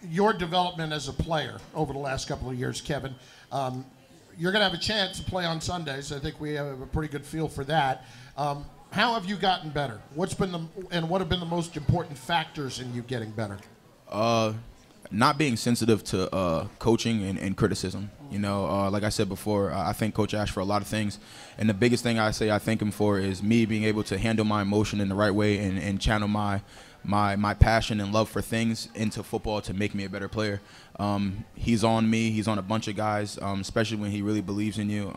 your development as a player over the last couple of years, Kevin. You're going to have a chance to play on Sundays. I think we have a pretty good feel for that. How have you gotten better? What have been the most important factors in you getting better? Not being sensitive to coaching and criticism. You know, like I said before, I thank Coach Ash for a lot of things. And the biggest thing I say I thank him for is me being able to handle my emotion in the right way and channel my passion and love for things into football to make me a better player. He's on me. He's on a bunch of guys, especially when he really believes in you.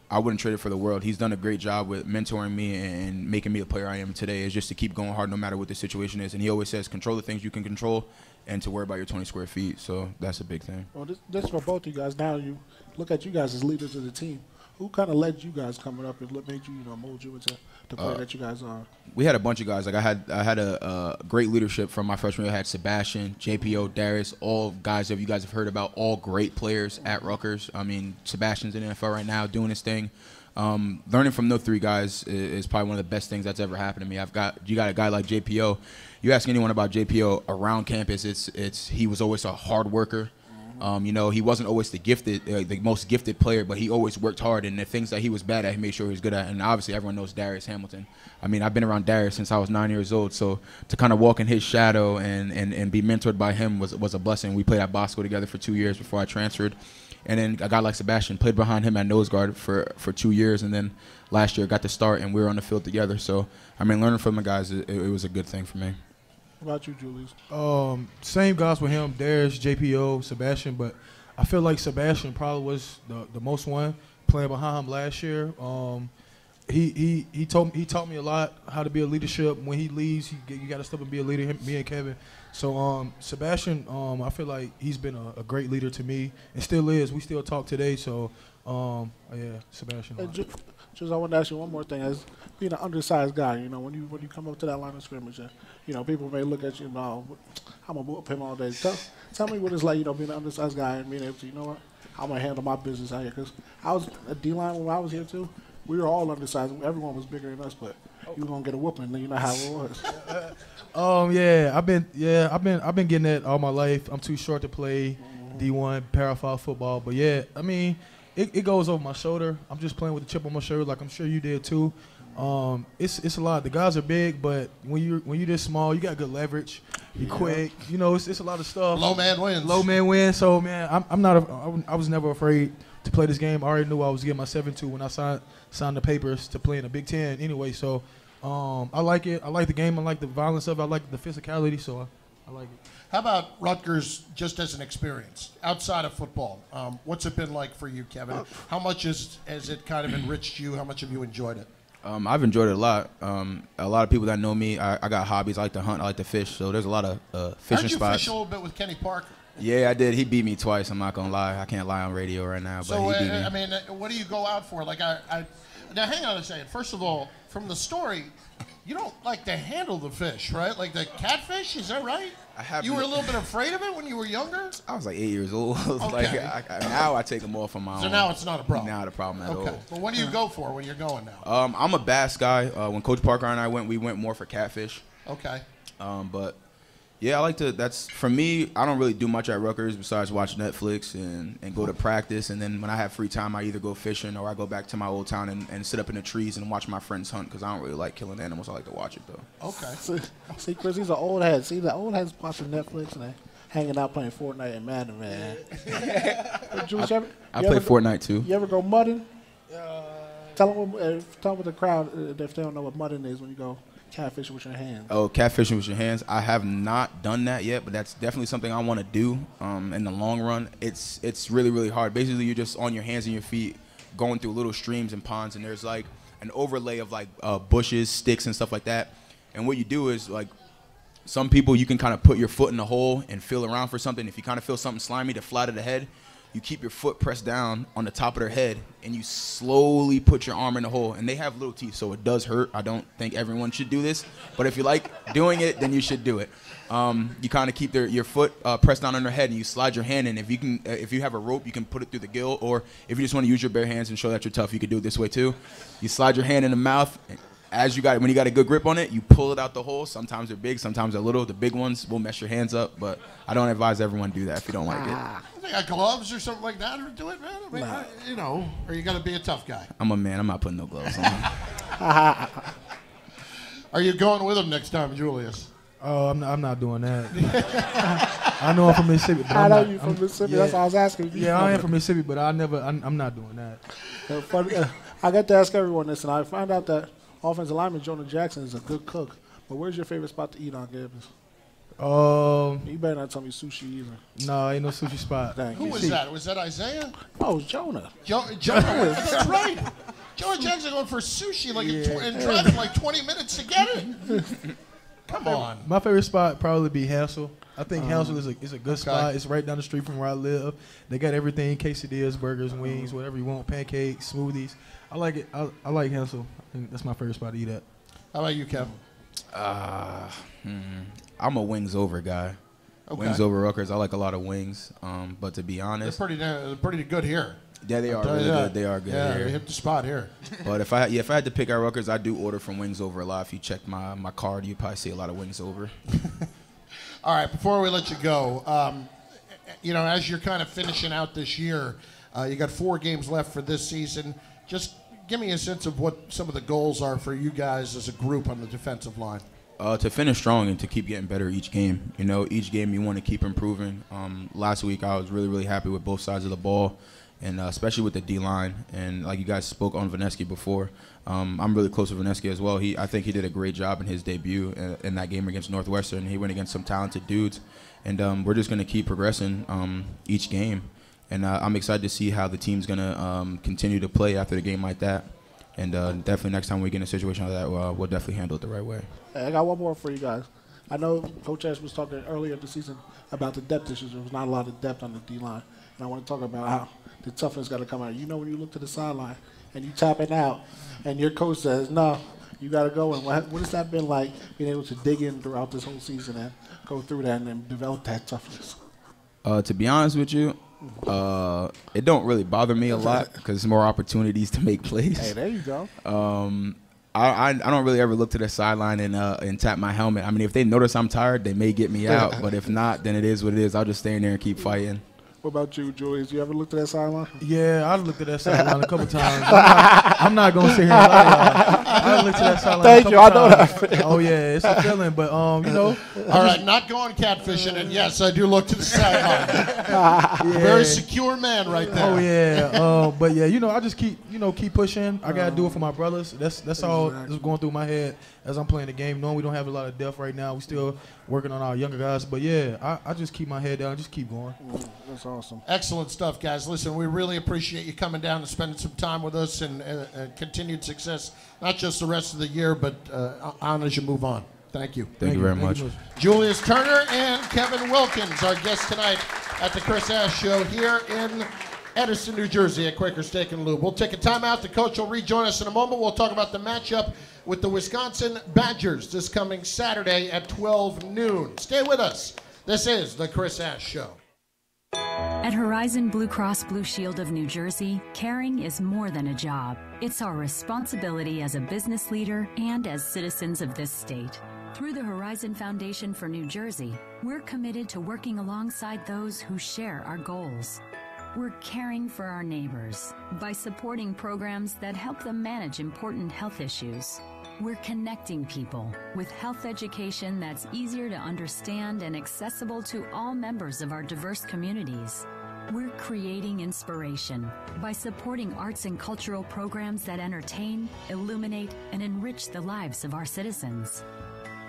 I wouldn't trade it for the world. He's done a great job with mentoring me and making me the player I am today. Is just to keep going hard no matter what the situation is. And he always says, control the things you can control and to worry about your 20 square feet. So that's a big thing. Well, this for both of you guys. Now you look at you guys as leaders of the team. Who kind of led you guys coming up and made you, mold you into the player that you guys are? We had a bunch of guys. Like I had a great leadership from my freshman year. I had Sebastian, JPO, Darius, all guys that you guys have heard about, all great players at Rutgers. I mean, Sebastian's in the NFL right now doing his thing. Learning from those three guys is probably one of the best things that's ever happened to me. You got a guy like JPO. You ask anyone about JPO around campus, he was always a hard worker. He wasn't always the most gifted player, but he always worked hard, and the things that he was bad at, he made sure he was good at. And obviously, everyone knows Darius Hamilton. I mean, I've been around Darius since I was 9 years old, so to kind of walk in his shadow and be mentored by him was a blessing. We played at Bosco together for 2 years before I transferred. And then a guy like Sebastian played behind him at nose guard for 2 years, and then last year got to start, and we were on the field together. So, I mean, learning from the guys, it was a good thing for me. What about you, Julius? Same guys with him, Darius, JPO, Sebastian, but I feel like Sebastian probably was the most one playing behind him last year. He taught me a lot how to be a leadership. When he leaves, you got to step and be a leader. Me and Kevin. So Sebastian, I feel like he's been a great leader to me and still is. We still talk today. So yeah, Sebastian. Just I want to ask you one more thing. As being an undersized guy, when you come up to that line of scrimmage, people may look at you, I'm gonna whoop him all day. Tell me what it's like, being an undersized guy and being able to, I'm gonna handle my business out here. Because I was a D-line when I was here too. We were all undersized. Everyone was bigger than us, but you were gonna get a whooping. You know how it was. I've been getting that all my life. I'm too short to play D1 Para-5 football, but yeah, I mean, it goes over my shoulder. I'm just playing with the chip on my shoulder, like I'm sure you did too. It's a lot. The guys are big, but when you're this small, you got good leverage. You're quick. It's a lot of stuff. Low man wins. So man, I was never afraid to play this game. I already knew I was getting my 7-2 when I signed the papers to play in the Big Ten anyway. So I like it. I like the game. I like the violence of it. I like the physicality. So I like it. How about Rutgers just as an experience outside of football? What's it been like for you, Kevin? How much has it kind of enriched you? How much have you enjoyed it? I've enjoyed it a lot. A lot of people that know me, I got hobbies. I like to hunt. I like to fish. So there's a lot of fishing spots. Heard you fish a little bit with Kenny Parker. Yeah, I did. He beat me twice. I'm not gonna lie. I can't lie on radio right now, but he beat me. I mean, what do you go out for? Like, now hang on a second. First of all, from the story, you don't like to handle the fish, right? Like the catfish, is that right? You were a little bit afraid of it when you were younger? I was like 8 years old. Okay. Now I take them off on my own. So now it's not a problem? Not a problem at all. Okay. Well, what do you go for when you're going now? I'm a bass guy. When Coach Parker and I went, we went more for catfish. Okay. But yeah, I like to. That's for me. I don't really do much at Rutgers besides watch Netflix and go to practice. And then when I have free time, I either go fishing or I go back to my old town and sit up in the trees and watch my friends hunt because I don't really like killing animals. I like to watch it though. Okay. See, Chris, he's an old head. See, the old heads watching Netflix and hanging out playing Fortnite and Madden, man. Jules, I play Fortnite too. You ever go mudding? Tell them the crowd if they don't know what mudding is when you go catfishing with your hands. Oh, catfishing with your hands. I have not done that yet, but that's definitely something I want to do in the long run. It's really, really hard. Basically, you're just on your hands and your feet going through little streams and ponds, and there's like an overlay of like bushes, sticks, and stuff like that. And what you do is like some people, you can kind of put your foot in the hole and feel around for something. If you kind of feel something slimy to fly to the head, you keep your foot pressed down on the top of their head, and you slowly put your arm in the hole. And they have little teeth, so it does hurt. I don't think everyone should do this. But if you like doing it, then you should do it. You kind of keep your foot pressed down on their head, and you slide your hand in. If you have a rope, you can put it through the gill. Or if you just want to use your bare hands and show that you're tough, you could do it this way too. You slide your hand in the mouth, when you got a good grip on it, you pull it out the hole. Sometimes they're big, sometimes they're little. The big ones will mess your hands up, but I don't advise everyone do that if you don't like it. They got gloves or something like that, or do it, man. I mean, or you got to be a tough guy. I'm a man. I'm not putting no gloves on. Are you going with him next time, Julius? Oh, I'm not doing that. I know I'm from Mississippi. But I know you from Mississippi. Yeah. That's why I was asking. Yeah, I am from Mississippi, but I'm not doing that. I got to ask everyone this, and I found out that offensive lineman Jonah Jackson is a good cook. But where's your favorite spot to eat on campus? You better not tell me sushi either. No, ain't no sushi spot. Who was that? Was that Isaiah? Oh, it was Jonah. Jonah. That's right. Jonah Jackson going for sushi and driving like 20 minutes to get it. Come on. My favorite spot probably be Hansel. I think Hansel is a good spot. It's right down the street from where I live. They got everything: quesadillas, burgers, wings, whatever you want, pancakes, smoothies. I like it. I like Hansel. I think that's my favorite spot to eat at. How about you, Kevin? I'm a wings over guy. Okay. Wings over Rutgers. I like a lot of wings. But to be honest, they're pretty good here. Yeah, they are really good. They are good. Yeah, here. they hit the spot here. But if I had to pick out Rutgers, I do order from Wings Over a lot. If you check my card, you probably see a lot of Wings Over. All right, before we let you go, as you're kind of finishing out this year, you got 4 games left for this season. Just give me a sense of what some of the goals are for you guys as a group on the defensive line. To finish strong and to keep getting better each game. Each game you want to keep improving. Last week I was really, really happy with both sides of the ball, and especially with the D-line. And like you guys spoke on Vaneski before, I'm really close with Vaneski as well. I think he did a great job in his debut in that game against Northwestern. He went against some talented dudes, and we're just going to keep progressing each game. And I'm excited to see how the team's going to continue to play after the game like that. And definitely next time we get in a situation like that, we'll definitely handle it the right way. Hey, I got one more for you guys. I know Coach Ash was talking earlier in the season about the depth issues. There was not a lot of depth on the D-line. And I want to talk about how the toughness got to come out. When you look to the sideline and you tap it out and your coach says, no, you got to go. And what has that been like, being able to dig in throughout this whole season and go through that and then develop that toughness? To be honest with you, it don't really bother me a lot because there's more opportunities to make plays. Hey, there you go. I don't really ever look to the sideline and tap my helmet. I mean, if they notice I'm tired, they may get me out. But if not, then it is what it is. I'll just stay in there and keep fighting. What about you, Julius? You ever looked at that sideline? Yeah, I've looked at that sideline a couple times. I'm not going to sit here and lie. I've looked at that sideline Thank a you. couple I know times. that. Oh, yeah, it's a feeling. But, All right, not going catfishing. And, yes, I do look to the sideline. Very secure man right there. Oh, yeah. But, yeah, I just keep pushing. I got to do it for my brothers. That's all that's going through my head as I'm playing the game. Knowing we don't have a lot of depth right now. We still working on our younger guys. But, yeah, I just keep my head down. Just keep going. That's awesome. Excellent stuff, guys. Listen, we really appreciate you coming down and spending some time with us, and continued success, not just the rest of the year, but on as you move on. Thank you. Thank you very much. Julius Turner and Kevin Wilkins, our guests tonight at the Chris Ash Show here in Edison, New Jersey at Quaker Steak and Lube. We'll take a timeout. The coach will rejoin us in a moment. We'll talk about the matchup with the Wisconsin Badgers this coming Saturday at 12 noon. Stay with us. This is the Chris Ash Show. At Horizon Blue Cross Blue Shield of New Jersey, caring is more than a job. It's our responsibility as a business leader and as citizens of this state. Through the Horizon Foundation for New Jersey, we're committed to working alongside those who share our goals. We're caring for our neighbors by supporting programs that help them manage important health issues. We're connecting people with health education that's easier to understand and accessible to all members of our diverse communities. We're creating inspiration by supporting arts and cultural programs that entertain, illuminate, and enrich the lives of our citizens.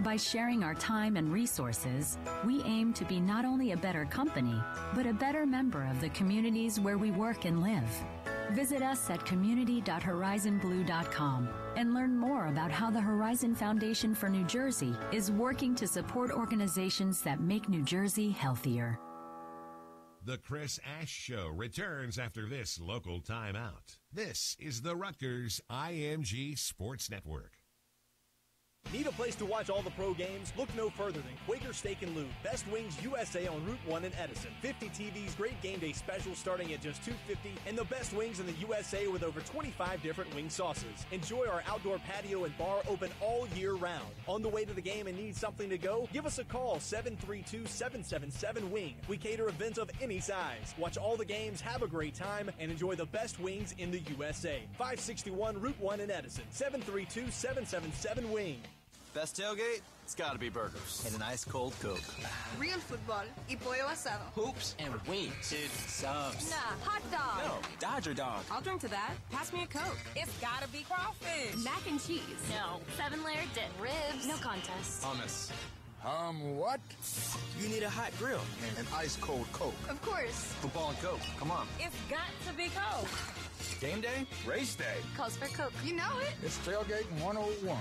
By sharing our time and resources, we aim to be not only a better company, but a better member of the communities where we work and live. Visit us at community.horizonblue.com and learn more about how the Horizon Foundation for New Jersey is working to support organizations that make New Jersey healthier. The Chris Ash Show returns after this local timeout. This is the Rutgers IMG Sports Network. Need a place to watch all the pro games? Look no further than Quaker Steak and Lube. Best Wings USA on Route 1 in Edison. 50 TVs, great game day specials starting at just $2.50, and the best wings in the USA with over 25 different wing sauces. Enjoy our outdoor patio and bar open all year round. On the way to the game and need something to go? Give us a call, 732-777-WING. We cater events of any size. Watch all the games, have a great time, and enjoy the best wings in the USA. 561 Route 1 in Edison. 732-777-WING. Best tailgate? It's gotta be burgers. And an ice cold Coke. Real football y pollo asado. Hoops and wings. Dude, subs. Nah, hot dog. No, Dodger dog. I'll drink to that. Pass me a Coke. It's gotta be crawfish. Mac and cheese. No. 7-layer dip. Ribs. No contest. Hummus. What? You need a hot grill. An ice cold Coke. Of course. Football and Coke. Come on. It's got to be Coke. Game day? Race day. Calls for Coke. You know it. It's Tailgate 101.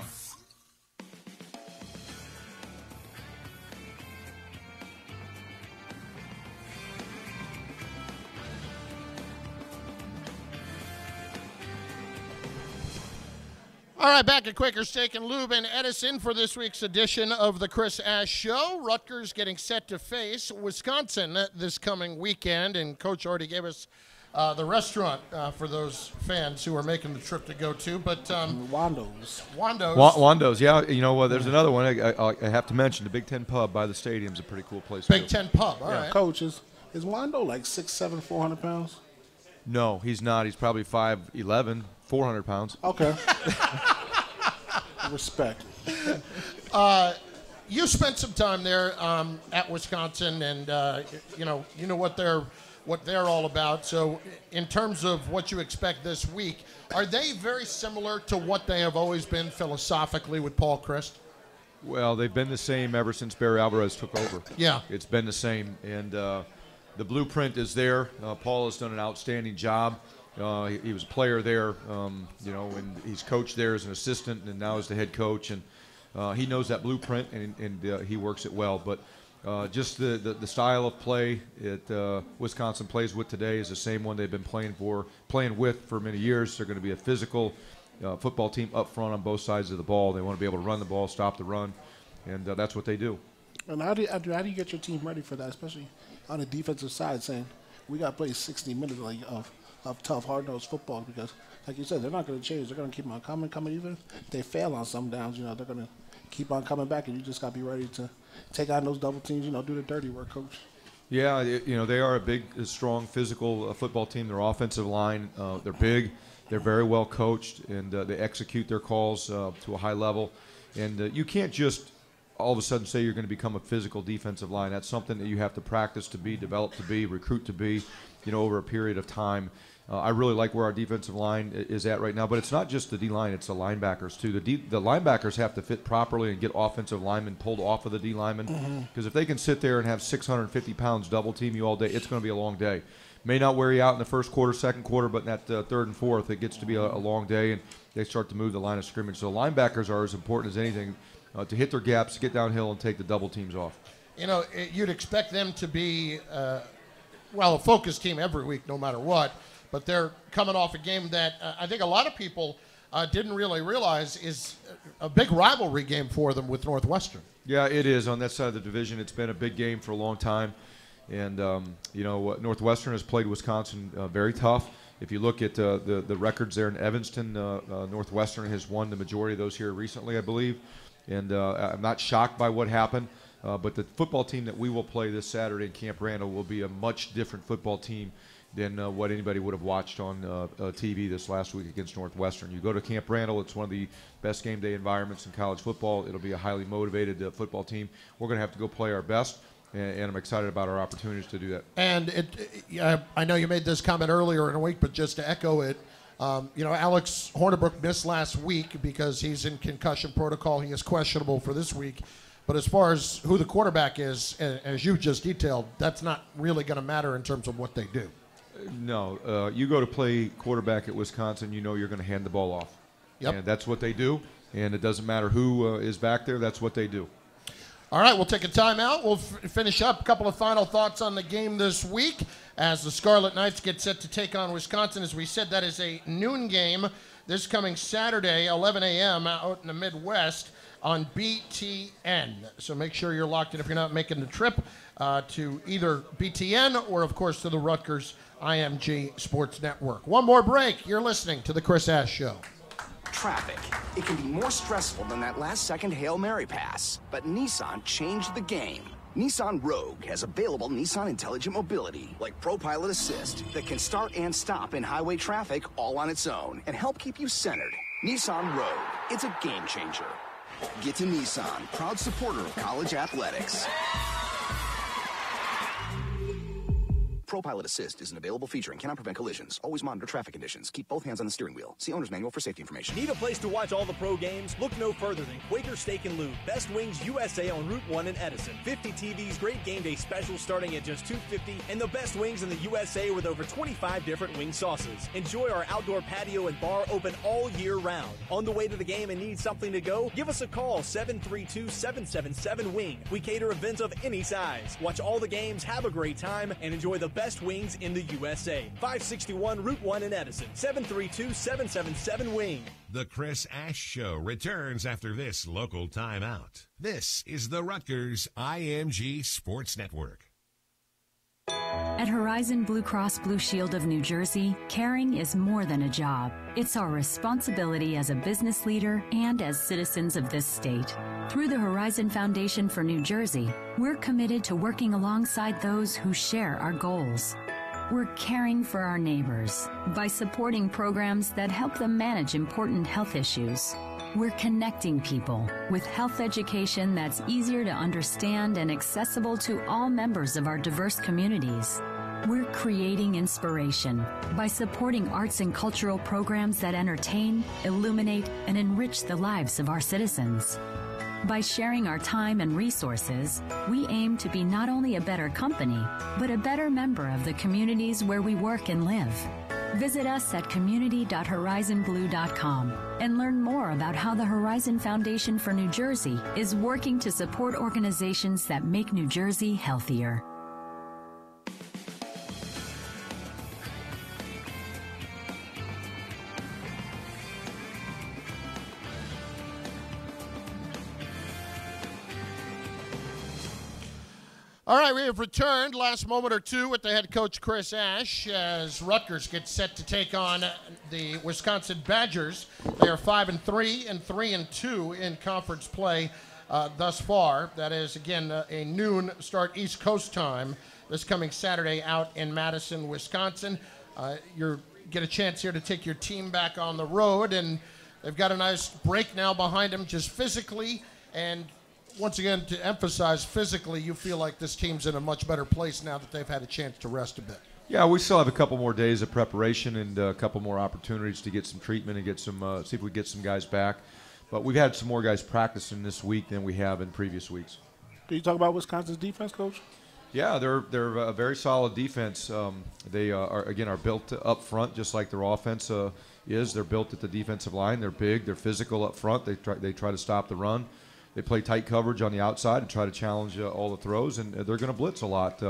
All right, back at Quaker Steak and Lube in Edison for this week's edition of the Chris Ash Show. Rutgers getting set to face Wisconsin this coming weekend, and Coach already gave us the restaurant for those fans who are making the trip to go to. But Wando's. Wando's, yeah. You know what? There's another one I have to mention. The Big Ten Pub by the stadium is a pretty cool place. Big Ten Pub, all right. Coach, is Wando like 6'7", 400 pounds? No, he's not. He's probably 5'11", 400 pounds. Okay. Respect. You spent some time there at Wisconsin, and you know what they're all about. So, in terms of what you expect this week, are they very similar to what they have always been philosophically with Paul Chryst? Well, they've been the same ever since Barry Alvarez took over. Yeah, it's been the same, and the blueprint is there. Paul has done an outstanding job. He was a player there, and he's coached there as an assistant, and now as the head coach. And he knows that blueprint, and he works it well. But just the style of play that Wisconsin plays with today is the same one they've been playing with for many years. They're going to be a physical football team up front on both sides of the ball. They want to be able to run the ball, stop the run, and that's what they do. And how do you get your team ready for that, especially on the defensive side, saying we got to play 60 minutes of tough, hard-nosed football? Because, like you said, they're not going to change. They're going to keep on coming. Even if they fail on some downs, they're going to keep on coming back, and you just got to be ready to take on those double teams, do the dirty work, Coach. Yeah, they are a big, strong, physical football team. Their offensive line, they're big. They're very well coached, and they execute their calls to a high level. And you can't just all of a sudden say you're going to become a physical defensive line. That's something that you have to practice to be, develop to be, recruit to be, over a period of time. I really like where our defensive line is at right now, but it's not just the D-line, it's the linebackers too. The linebackers have to fit properly and get offensive linemen pulled off of the D-linemen, because if they can sit there and have 650 pounds double team you all day, it's going to be a long day. May not wear you out in the first quarter, second quarter, but in that third and fourth, it gets to be a long day, and they start to move the line of scrimmage. So linebackers are as important as anything to hit their gaps, get downhill, and take the double teams off. You'd expect them to be, a focus team every week, no matter what. But they're coming off a game that I think a lot of people didn't really realize is a big rivalry game for them with Northwestern. Yeah, it is. On that side of the division, it's been a big game for a long time. And, Northwestern has played Wisconsin very tough. If you look at the records there in Evanston, Northwestern has won the majority of those here recently, I believe. And I'm not shocked by what happened. But the football team that we will play this Saturday in Camp Randall will be a much different football team than what anybody would have watched on TV this last week against Northwestern. You go to Camp Randall, it's one of the best game day environments in college football. It'll be a highly motivated football team. We're going to have to go play our best, and I'm excited about our opportunities to do that. And I know you made this comment earlier in the week, but just to echo it, Alex Hornibrook missed last week because he's in concussion protocol. He is questionable for this week. But as far as who the quarterback is, as you just detailed, that's not really going to matter in terms of what they do. No. You go to play quarterback at Wisconsin, you're going to hand the ball off. Yep. And that's what they do. And it doesn't matter who is back there. That's what they do. All right, we'll take a timeout. We'll finish up. A couple of final thoughts on the game this week as the Scarlet Knights get set to take on Wisconsin. As we said, that is a noon game this coming Saturday, 11 a.m. out in the Midwest. on BTN. So make sure you're locked in if you're not making the trip to either BTN or, of course, to the Rutgers IMG Sports Network. One more break. You're listening to The Chris Ash Show. Traffic. It can be more stressful than that last-second Hail Mary pass. But Nissan changed the game. Nissan Rogue has available Nissan Intelligent Mobility, like ProPilot Assist, that can start and stop in highway traffic all on its own and help keep you centered. Nissan Rogue. It's a game changer. Get to Nissan, proud supporter of college athletics. ProPilot Assist is an available feature and cannot prevent collisions. Always monitor traffic conditions. Keep both hands on the steering wheel. See owner's manual for safety information. Need a place to watch all the pro games? Look no further than Quaker Steak and Lube. Best Wings USA on Route 1 in Edison. 50 TVs, great game day specials starting at just $2.50, and the best wings in the USA with over 25 different wing sauces. Enjoy our outdoor patio and bar open all year round. On the way to the game and need something to go? Give us a call, 732-777-WING. We cater events of any size. Watch all the games, have a great time, and enjoy the best wings in the USA. 561 Route 1 in Edison. 732-777-WING. The Chris Ash Show returns after this local timeout. This is the Rutgers IMG Sports Network. At Horizon Blue Cross Blue Shield of New Jersey, caring is more than a job. It's our responsibility as a business leader and as citizens of this state. Through the Horizon Foundation for New Jersey, we're committed to working alongside those who share our goals. We're caring for our neighbors by supporting programs that help them manage important health issues. We're connecting people with health education that's easier to understand and accessible to all members of our diverse communities. We're creating inspiration by supporting arts and cultural programs that entertain, illuminate, and enrich the lives of our citizens. By sharing our time and resources, we aim to be not only a better company, but a better member of the communities where we work and live. Visit us at community.horizonblue.com and learn more about how the Horizon Foundation for New Jersey is working to support organizations that make New Jersey healthier. All right, we have returned last moment or two with the head coach Chris Ash as Rutgers gets set to take on the Wisconsin Badgers. They are 5-3 and 3-2 in conference play thus far. That is, again, a noon start East Coast time this coming Saturday out in Madison, Wisconsin. You get a chance here to take your team back on the road, and they've got a nice break now behind them just physically. And once again, to emphasize physically, you feel like this team's in a much better place now that they've had a chance to rest a bit. Yeah, we still have a couple more days of preparation and a couple more opportunities to get some treatment and get some, see if we get some guys back. But we've had some more guys practicing this week than we have in previous weeks. Can you talk about Wisconsin's defense, Coach? Yeah, they're a very solid defense. They are built up front just like their offense is. They're built at the defensive line. They're big. They're physical up front. They try to stop the run. They play tight coverage on the outside and try to challenge all the throws, and they're going to blitz a lot.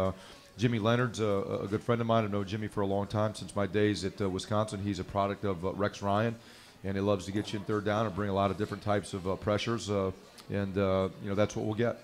Jimmy Leonard's a good friend of mine. I've known Jimmy for a long time, since my days at Wisconsin. He's a product of Rex Ryan, and he loves to get you in third down and bring a lot of different types of pressures, and that's what we'll get.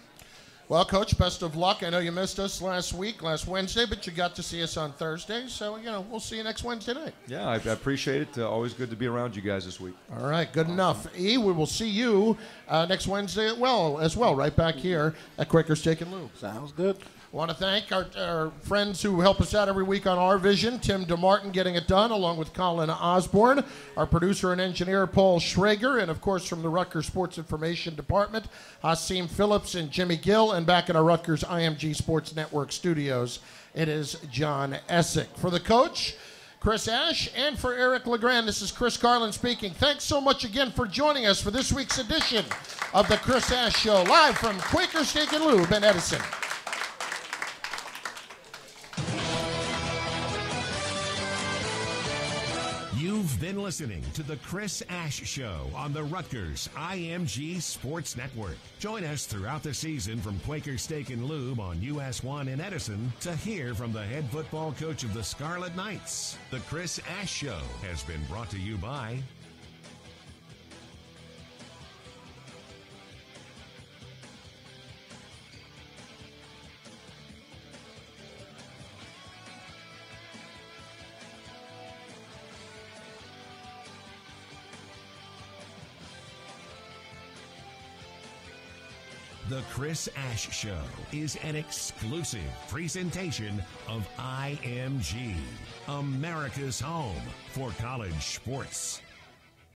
Well, Coach, best of luck. I know you missed us last Wednesday, but you got to see us on Thursday. So, we'll see you next Wednesday night. Yeah, I appreciate it. Always good to be around you guys this week. All right, good enough. We will see you next Wednesday as well, right back here at Quaker Steak and Lube. Sounds good. I want to thank our friends who help us out every week on RVision. Tim DeMartin getting it done, along with Colin Osborne, our producer and engineer, Paul Schrager, and, of course, from the Rutgers Sports Information Department, Hasim Phillips and Jimmy Gill, and back in our Rutgers IMG Sports Network studios, it is John Essick. For the coach, Chris Ash, and for Eric LeGrand, this is Chris Carlin speaking. Thanks so much again for joining us for this week's edition of the Chris Ash Show, live from Quaker Steak and Lube in Edison. You've been listening to the Chris Ash Show on the Rutgers IMG Sports Network. Join us throughout the season from Quaker Steak and Lube on US 1 in Edison to hear from the head football coach of the Scarlet Knights. The Chris Ash Show has been brought to you by The Chris Ash Show is an exclusive presentation of IMG, America's home for college sports.